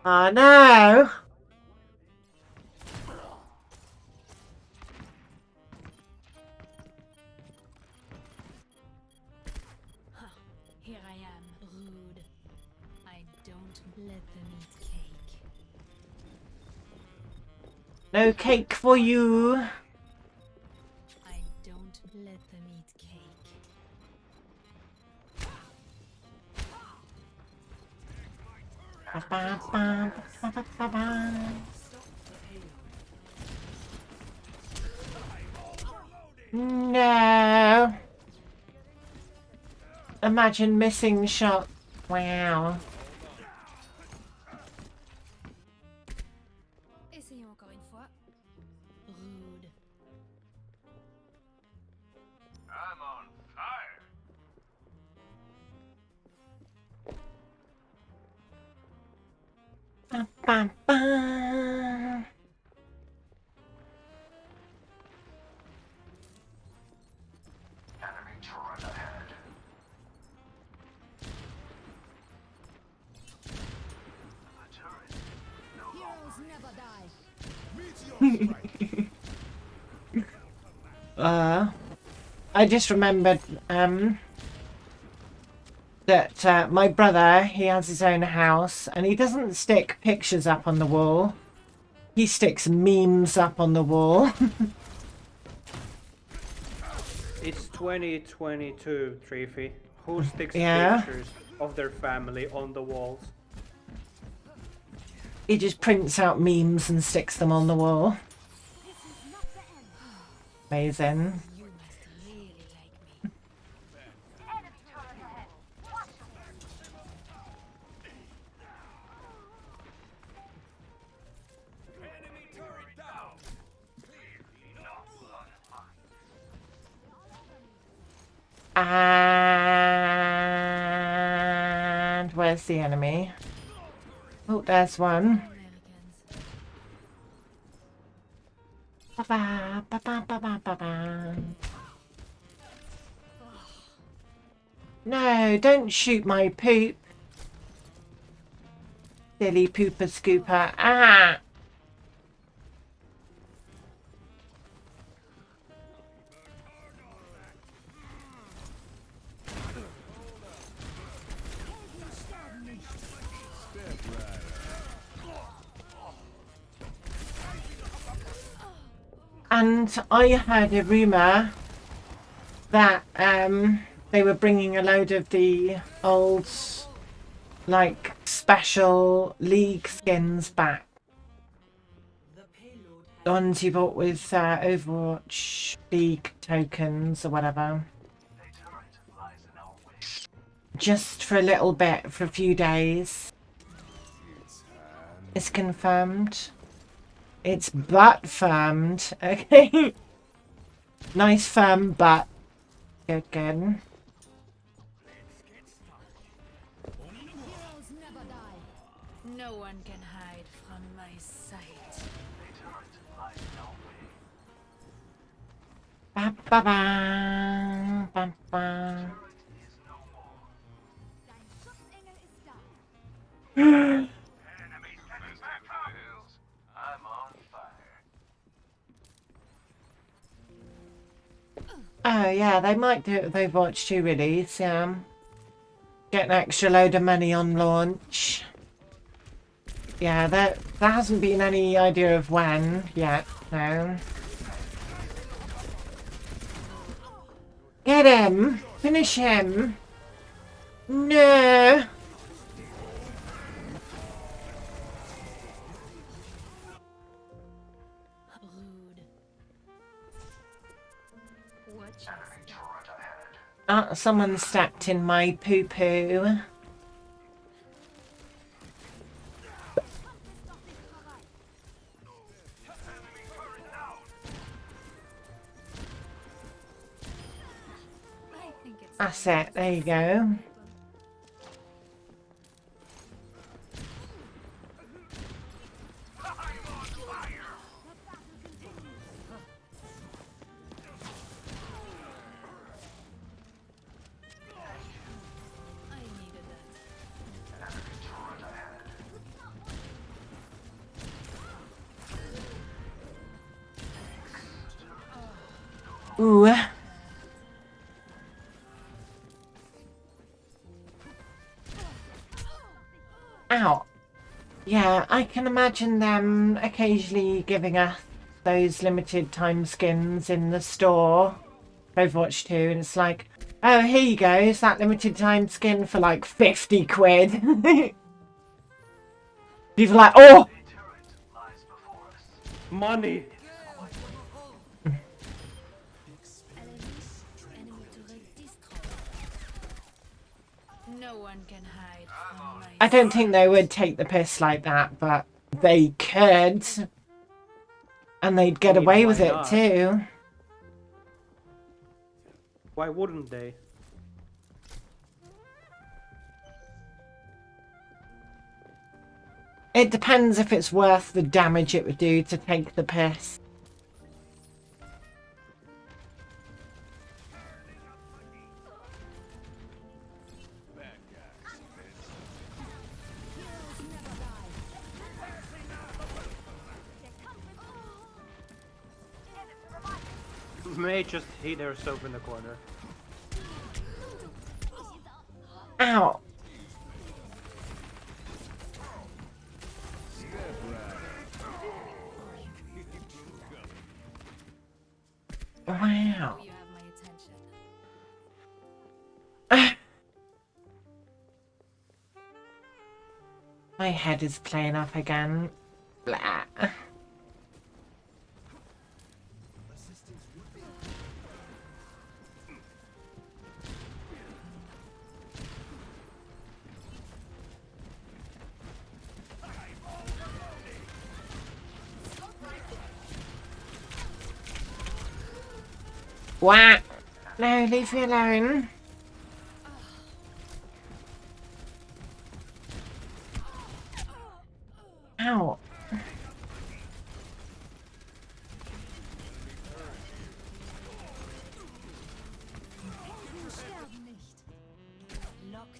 Oh no! Here I am, rude. I don't let them eat cake. No cake for you. I don't let them eat cake. No. Imagine missing shot. Wow. Essayons encore une fois. Rude. I'm on fire. Ba, ba. Enemy turret ahead. The turret no Heroes never die. Meteor strike. I just remembered that my brother, he has his own house and he doesn't stick pictures up on the wall. He sticks memes up on the wall. It's 2022, Treefy. Who sticks Yeah. pictures of their family on the walls? He just prints out memes and sticks them on the wall. Amazing. You must really like me. enemy turret down. And where's the enemy? Oh, there's one. Americans. Ba-ba, ba-ba, ba-ba, ba-ba. No, don't shoot my poop. Silly pooper scooper. Ah! And I heard a rumour that they were bringing a load of the old, like, special league skins back. The payload The ones you bought with Overwatch League tokens or whatever. Just for a little bit, for a few days. It's confirmed. It's butt firmed. Okay. Nice firm butt. Good, good. Heroes never die. No one can hide from my sight. Ba ba ba ba ba. Dein Schutzengel ist da. Enemy sending back from the hills. I'm on fire. Oh yeah, they might do it with Overwatch 2 release, yeah. Get an extra load of money on launch. Yeah, there hasn't been any idea of when yet, no. Get him! Finish him! No! Rude. Watch yourself. Turret ahead. Ah, someone stepped in my poo-poo. I think it's That's it, there you go. I needed that. Ooh. Ow. Yeah, I can imagine them occasionally giving us those limited time skins in the store. Overwatch 2, and it's like, oh, here you go, it's that limited time skin for like 50 quid. People are like, oh! Money! Enemy turret destroyed. No one can hide from my I don't think they would take the piss like that, but they could. And they'd get I mean, away with why it not? too. Why wouldn't they? It depends if it's worth the damage it would do to take the piss. May just hit herself in the corner. Ow! Wow. You have my attention. My head is playing up again. Blah. Wow. No, leave me alone. Ow. Locked.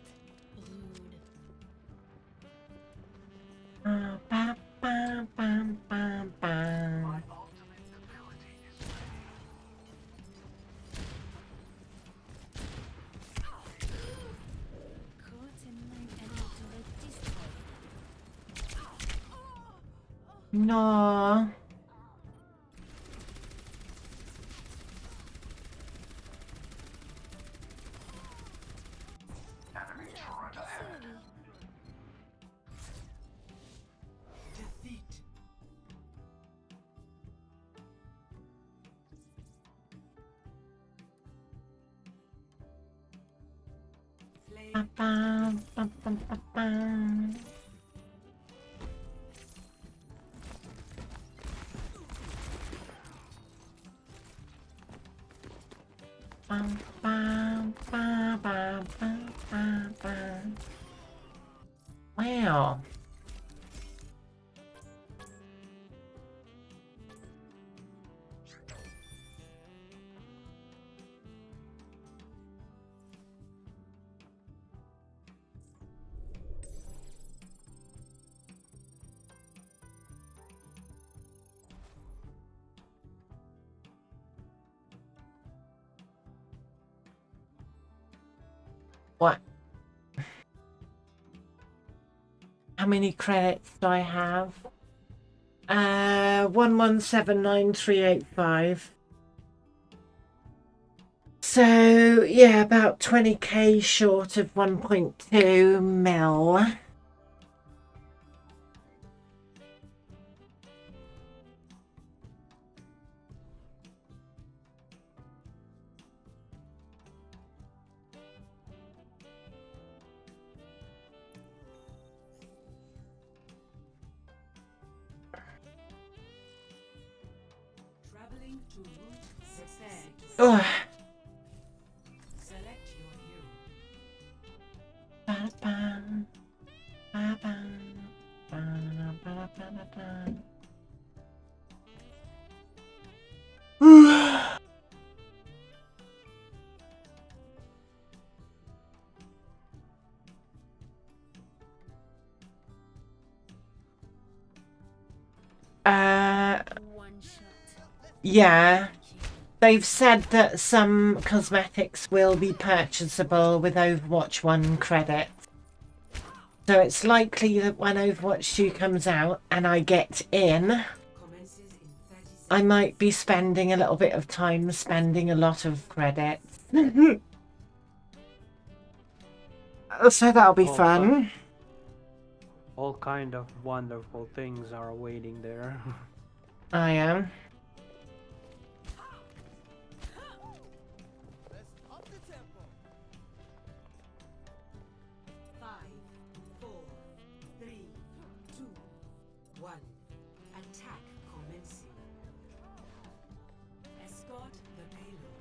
Rude. Ba, ba, ba, ba, ba. Caught in my editorial discord. No. Defeat. Flame. Ba, ba, ba, ba, ba, ba. Bum, bum, ba, ba, ba, ba, ba. Wow. What? How many credits do I have? 1179385. So yeah, about 20k short of 1.2 mil. Traveling to Route 6. Ugh. Select your hero. Ba-da-bum. Ba-bum. Ba-da-ba-da-ba-da-ba. One shot. Yeah. They've said that some cosmetics will be purchasable with Overwatch 1 credits. So it's likely that when Overwatch 2 comes out and I get in, Commences in 30 seconds. I might be spending a little bit of time spending a lot of credits. So that'll be Oh, fun. All kind of wonderful things are waiting there. I am. Five, 4, 3, 2, 1. Attack commencing. Escort the payload.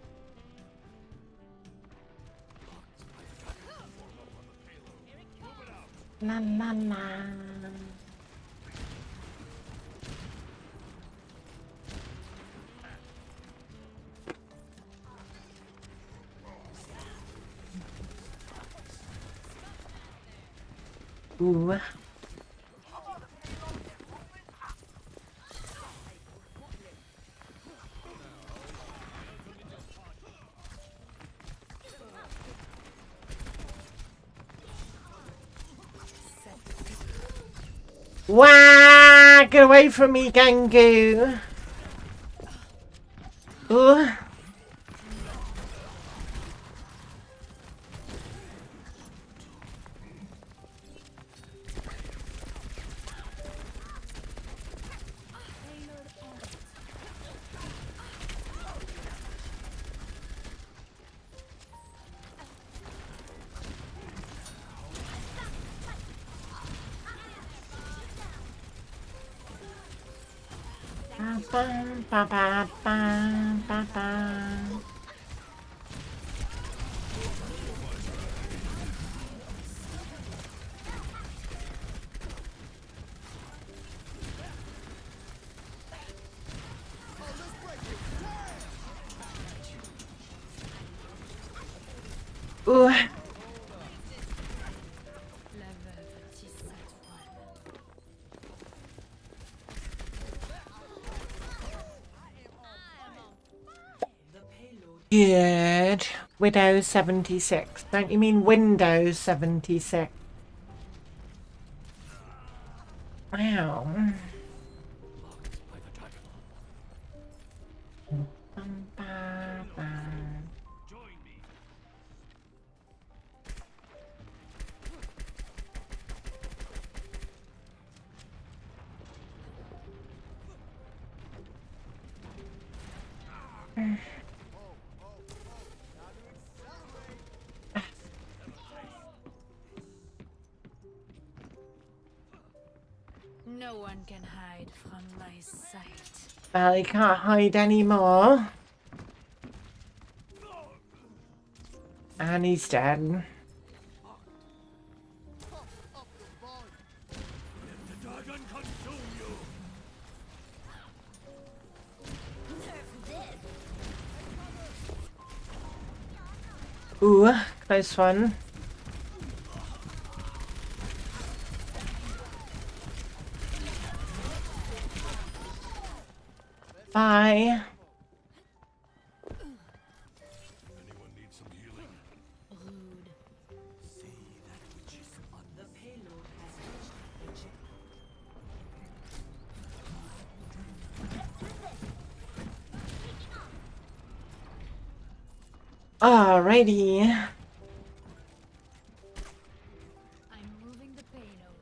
La la la. Ooh. Wah! Get away from me, Gangu! Ooh. Ba, ba, ba, ba, ba, ba. Ooh. La veuve tisse sa toile. Good. Widows 76. Don't you mean Windows 76? Wow. Bum, ba, ba. No one can hide from my sight. Well, he can't hide anymore. And he's dead. Ooh, close one. Bye. Anyone need some healing? Rude. See that which is on the payload has reached the jet. Alrighty. I'm moving the payload.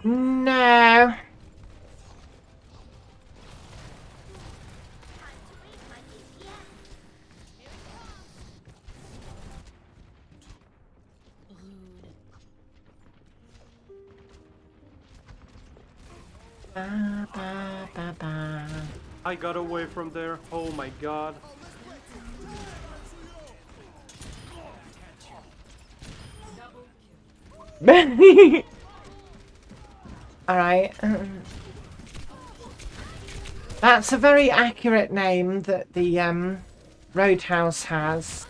No. Rude. Ba, ba, ba, ba. I got away from there. Oh my god. Alright. That's a very accurate name that the Roadhouse has.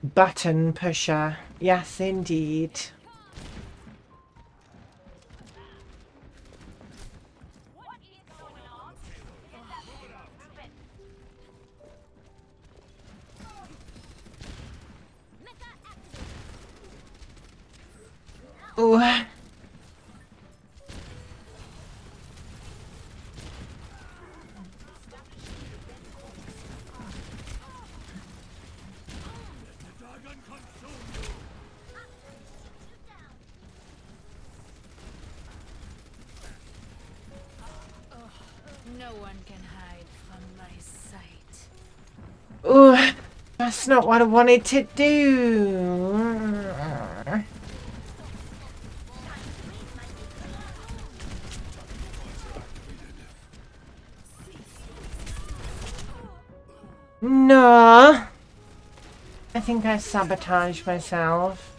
Button pusher. Yes, indeed. Ooh. No one can hide from my sight. Ooh. That's not what I wanted to do. No. I think I sabotaged myself.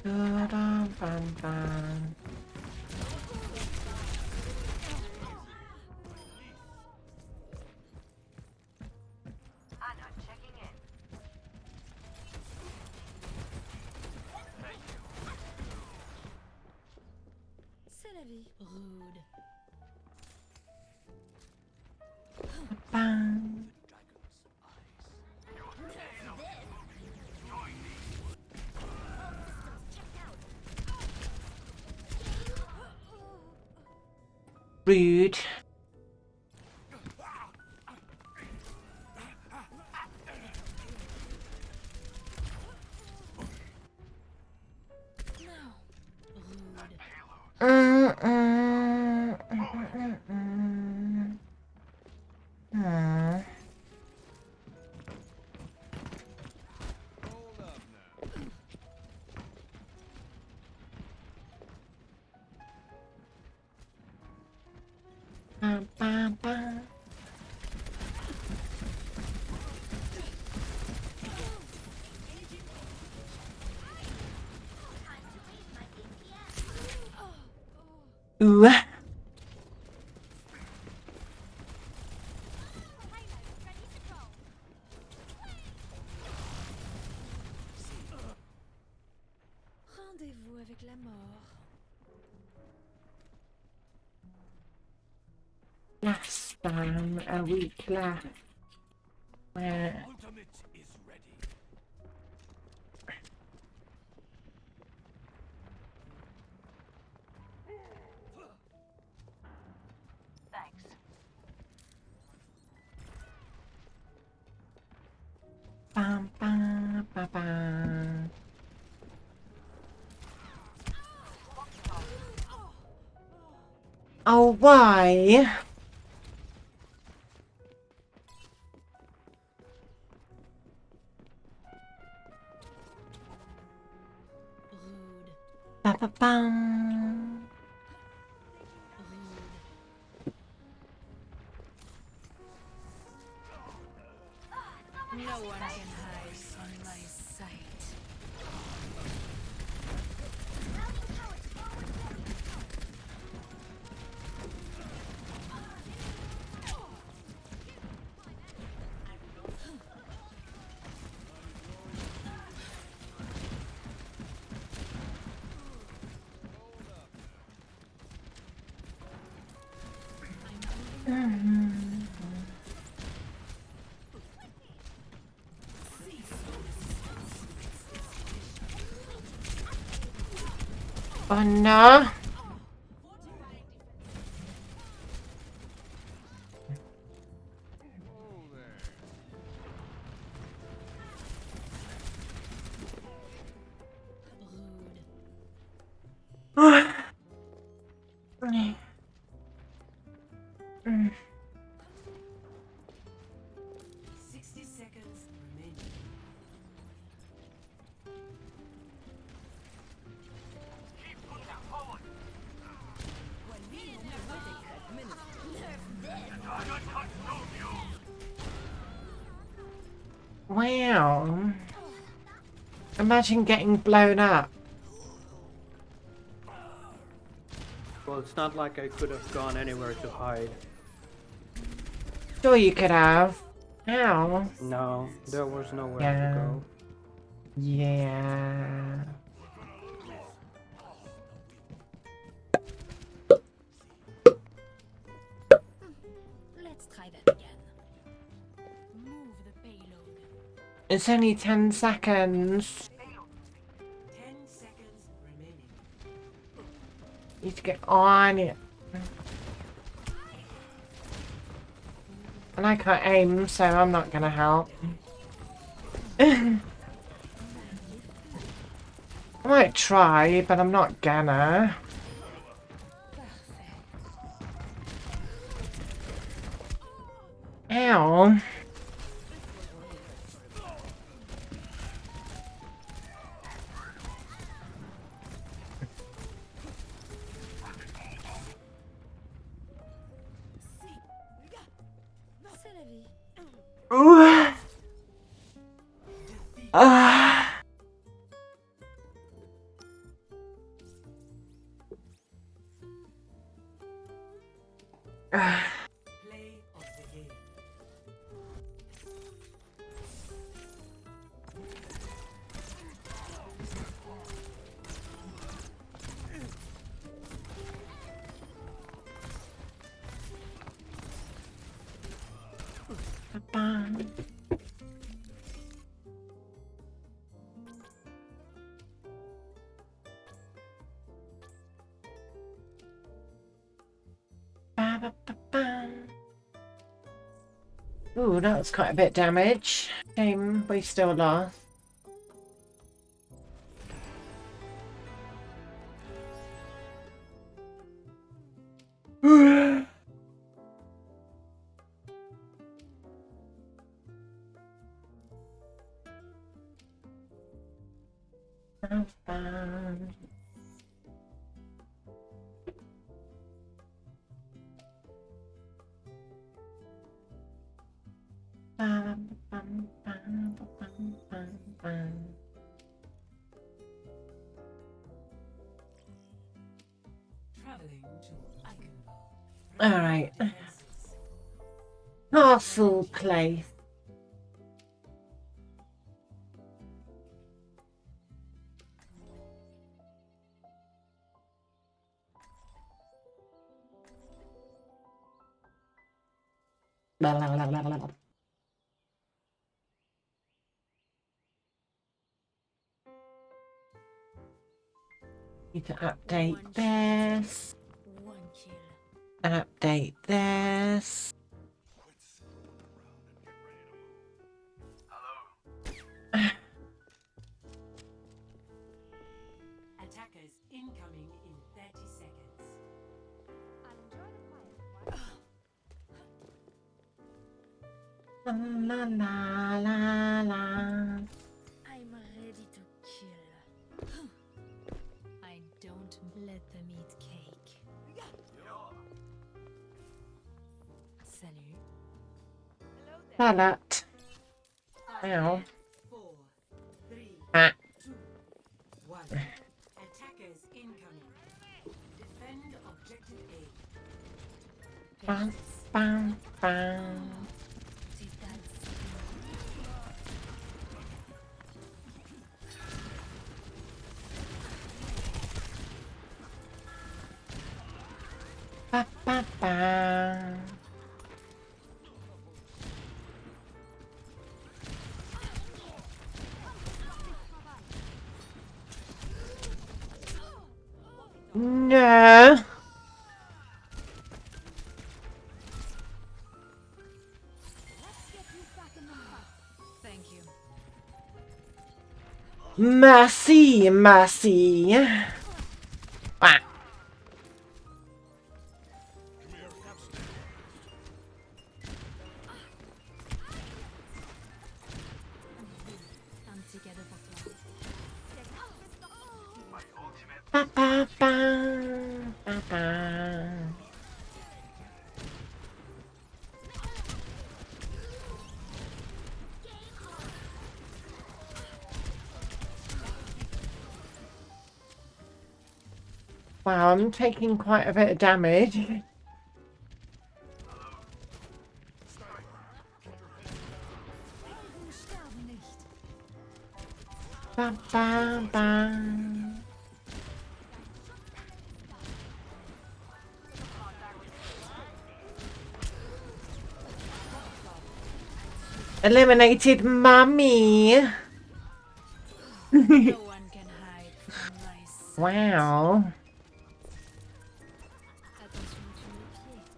Ba-dum-bum-bum. C'est la vie. Rude. Bang. Rude. No. Rude. Hold up now. Bum, bum, bum. Ooh. Rendez-vous avec la mort. Last time a week left. Ultimate is ready. Thanks. Bum, bum, ba, bum. Oh, why? Rude. Ba, ba, bum. Rude. No one can hide from my sight. Oh, no. Whoa there. Rude. Mm. 60 seconds remaining. Wow. Imagine getting blown up. Well, it's not like I could have gone anywhere to hide. Sure you could have. Ow. No, there was nowhere Yeah. to go. Yeah. Let's try that again. Move the payload. It's only 10 seconds. 10 seconds remaining. Need to get on it. And I can't aim, so I'm not gonna help. I might try, but I'm not gonna. Ow. C'est la vie. Ooh. Ah. Play of the game. Ooh, that was quite a bit of damage. Shame we still lost. Traveling to Eichenwald. All right. Defenses. Castle Place. Blah, blah, blah, blah, blah. Need to update this One kill. and update this. Quit screwing around and get ready to move. Hello? Attackers incoming in 30 seconds. La la la la la. I'm ready to kill. I don't let them eat cake. Salut. Salad. Ow. 4, 3, Ah. 2, 1. Attackers incoming. Defend objective A. Bam, bam, bam. Ba, ba, ba. No. Thank you. Mercy, mercy. Ah. I'm together for tonight. My ultimate Ba, ba, ba. Ba, ba. Wow, I'm taking quite a bit of damage. Ba, ba, ba. Eliminated Mummy. No one can hide from my sight. Wow. Attention to mes pieds.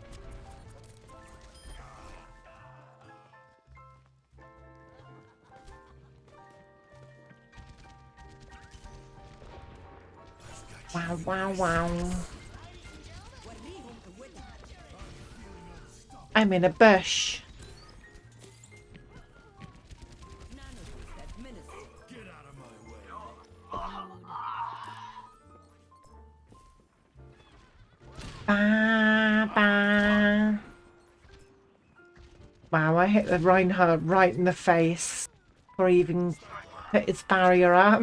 Wow, wow, wow. I'm in a bush. get out of my way. Ba, ba. Wow, I hit the Reinhardt right in the face before he even put his barrier up.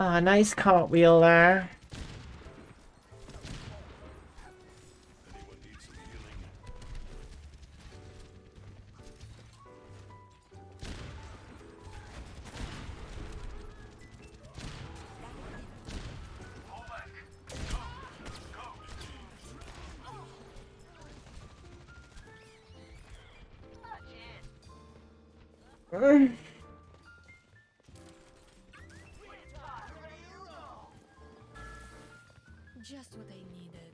Ah, nice cartwheel there. Anyone need some healing? Mm. Just what I needed.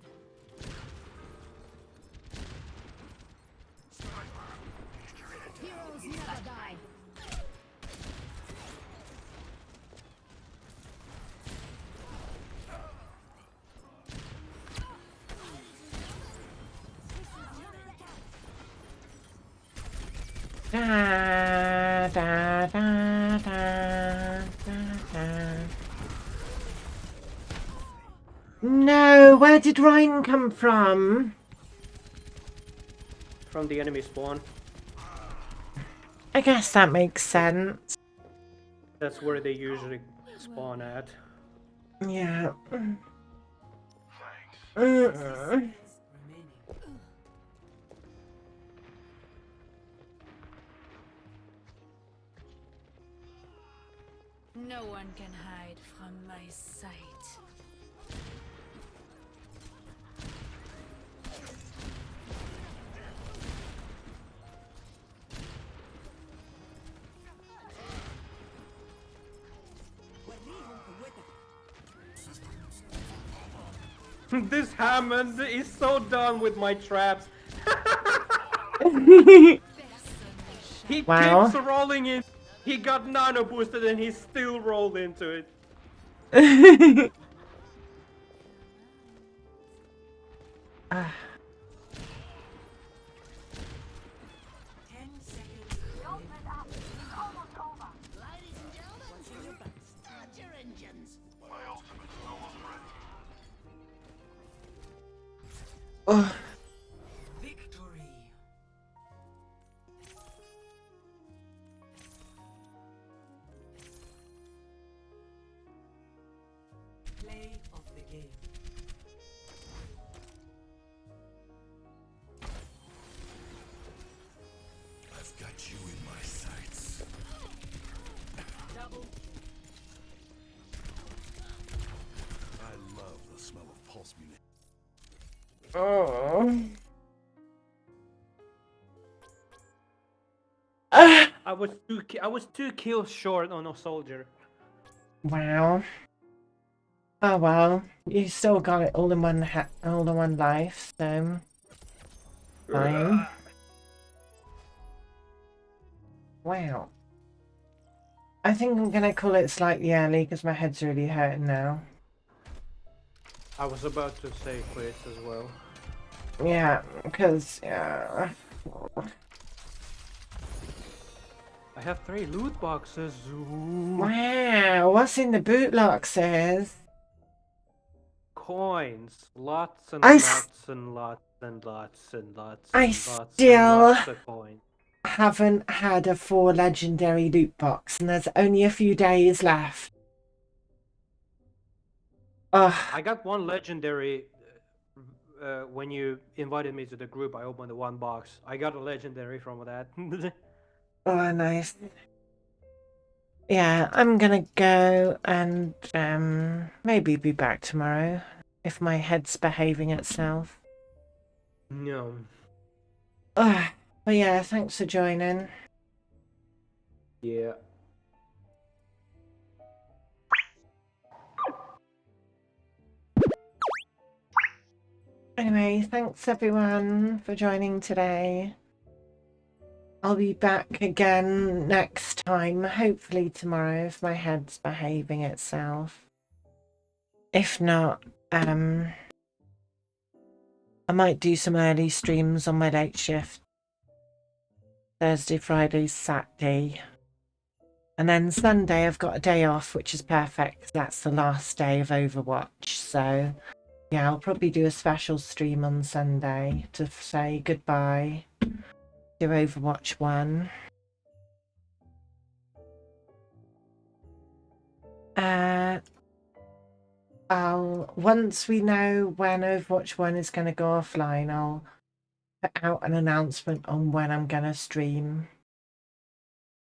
Heroes never die. Da, da, da, da, da. No, where did Ryan come from? From the enemy spawn. I guess that makes sense. That's where they usually spawn at. Yeah. Seconds Mm. remaining. No one can hide from my sight. This Hammond is so done with my traps. He Wow. keeps rolling in. He got nano boosted and he still rolled into it. Ah, 10 seconds remaining. oh, Victory. Play of the game. I've got you in my sights. Double. I love the smell of pulse munitions. oh. Ah, I was two kills short on a soldier. wow. Oh well, you still got it all in one life, so fine. Wow. I think I'm gonna call it slightly early because my head's really hurting now. I was about to say quits as well. Yeah, because yeah. I have 3 loot boxes. Ooh. Wow, what's in the boot boxes? Coins. Lots and I lots and lots and lots and lots I and lots and still lots of coins. haven't had a 4 legendary loot box, and there's only a few days left. Ugh. I got 1 legendary when you invited me to the group. I opened the 1 box. I got a legendary from that. Oh, nice. Yeah, I'm gonna go and maybe be back tomorrow if my head's behaving itself. No. Ugh. But yeah, thanks for joining. Yeah. Anyway, thanks everyone for joining today. I'll be back again next time, hopefully tomorrow if my head's behaving itself. If not, I might do some early streams on my late shift. Thursday, Friday, Saturday. And then Sunday I've got a day off, which is perfect 'cause that's the last day of Overwatch. So yeah, I'll probably do a special stream on Sunday to say goodbye to Overwatch 1. once we know when Overwatch 1 is going to go offline, I'll put out an announcement on when I'm going to stream.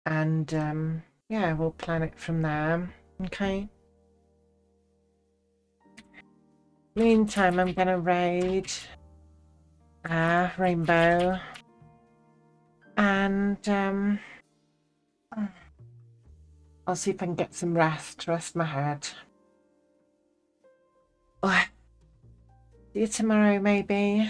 And yeah, we'll plan it from there. Okay. Meantime, I'm going to raid Rainbow. And I'll see if I can get some rest my head. Oh, see you tomorrow, maybe.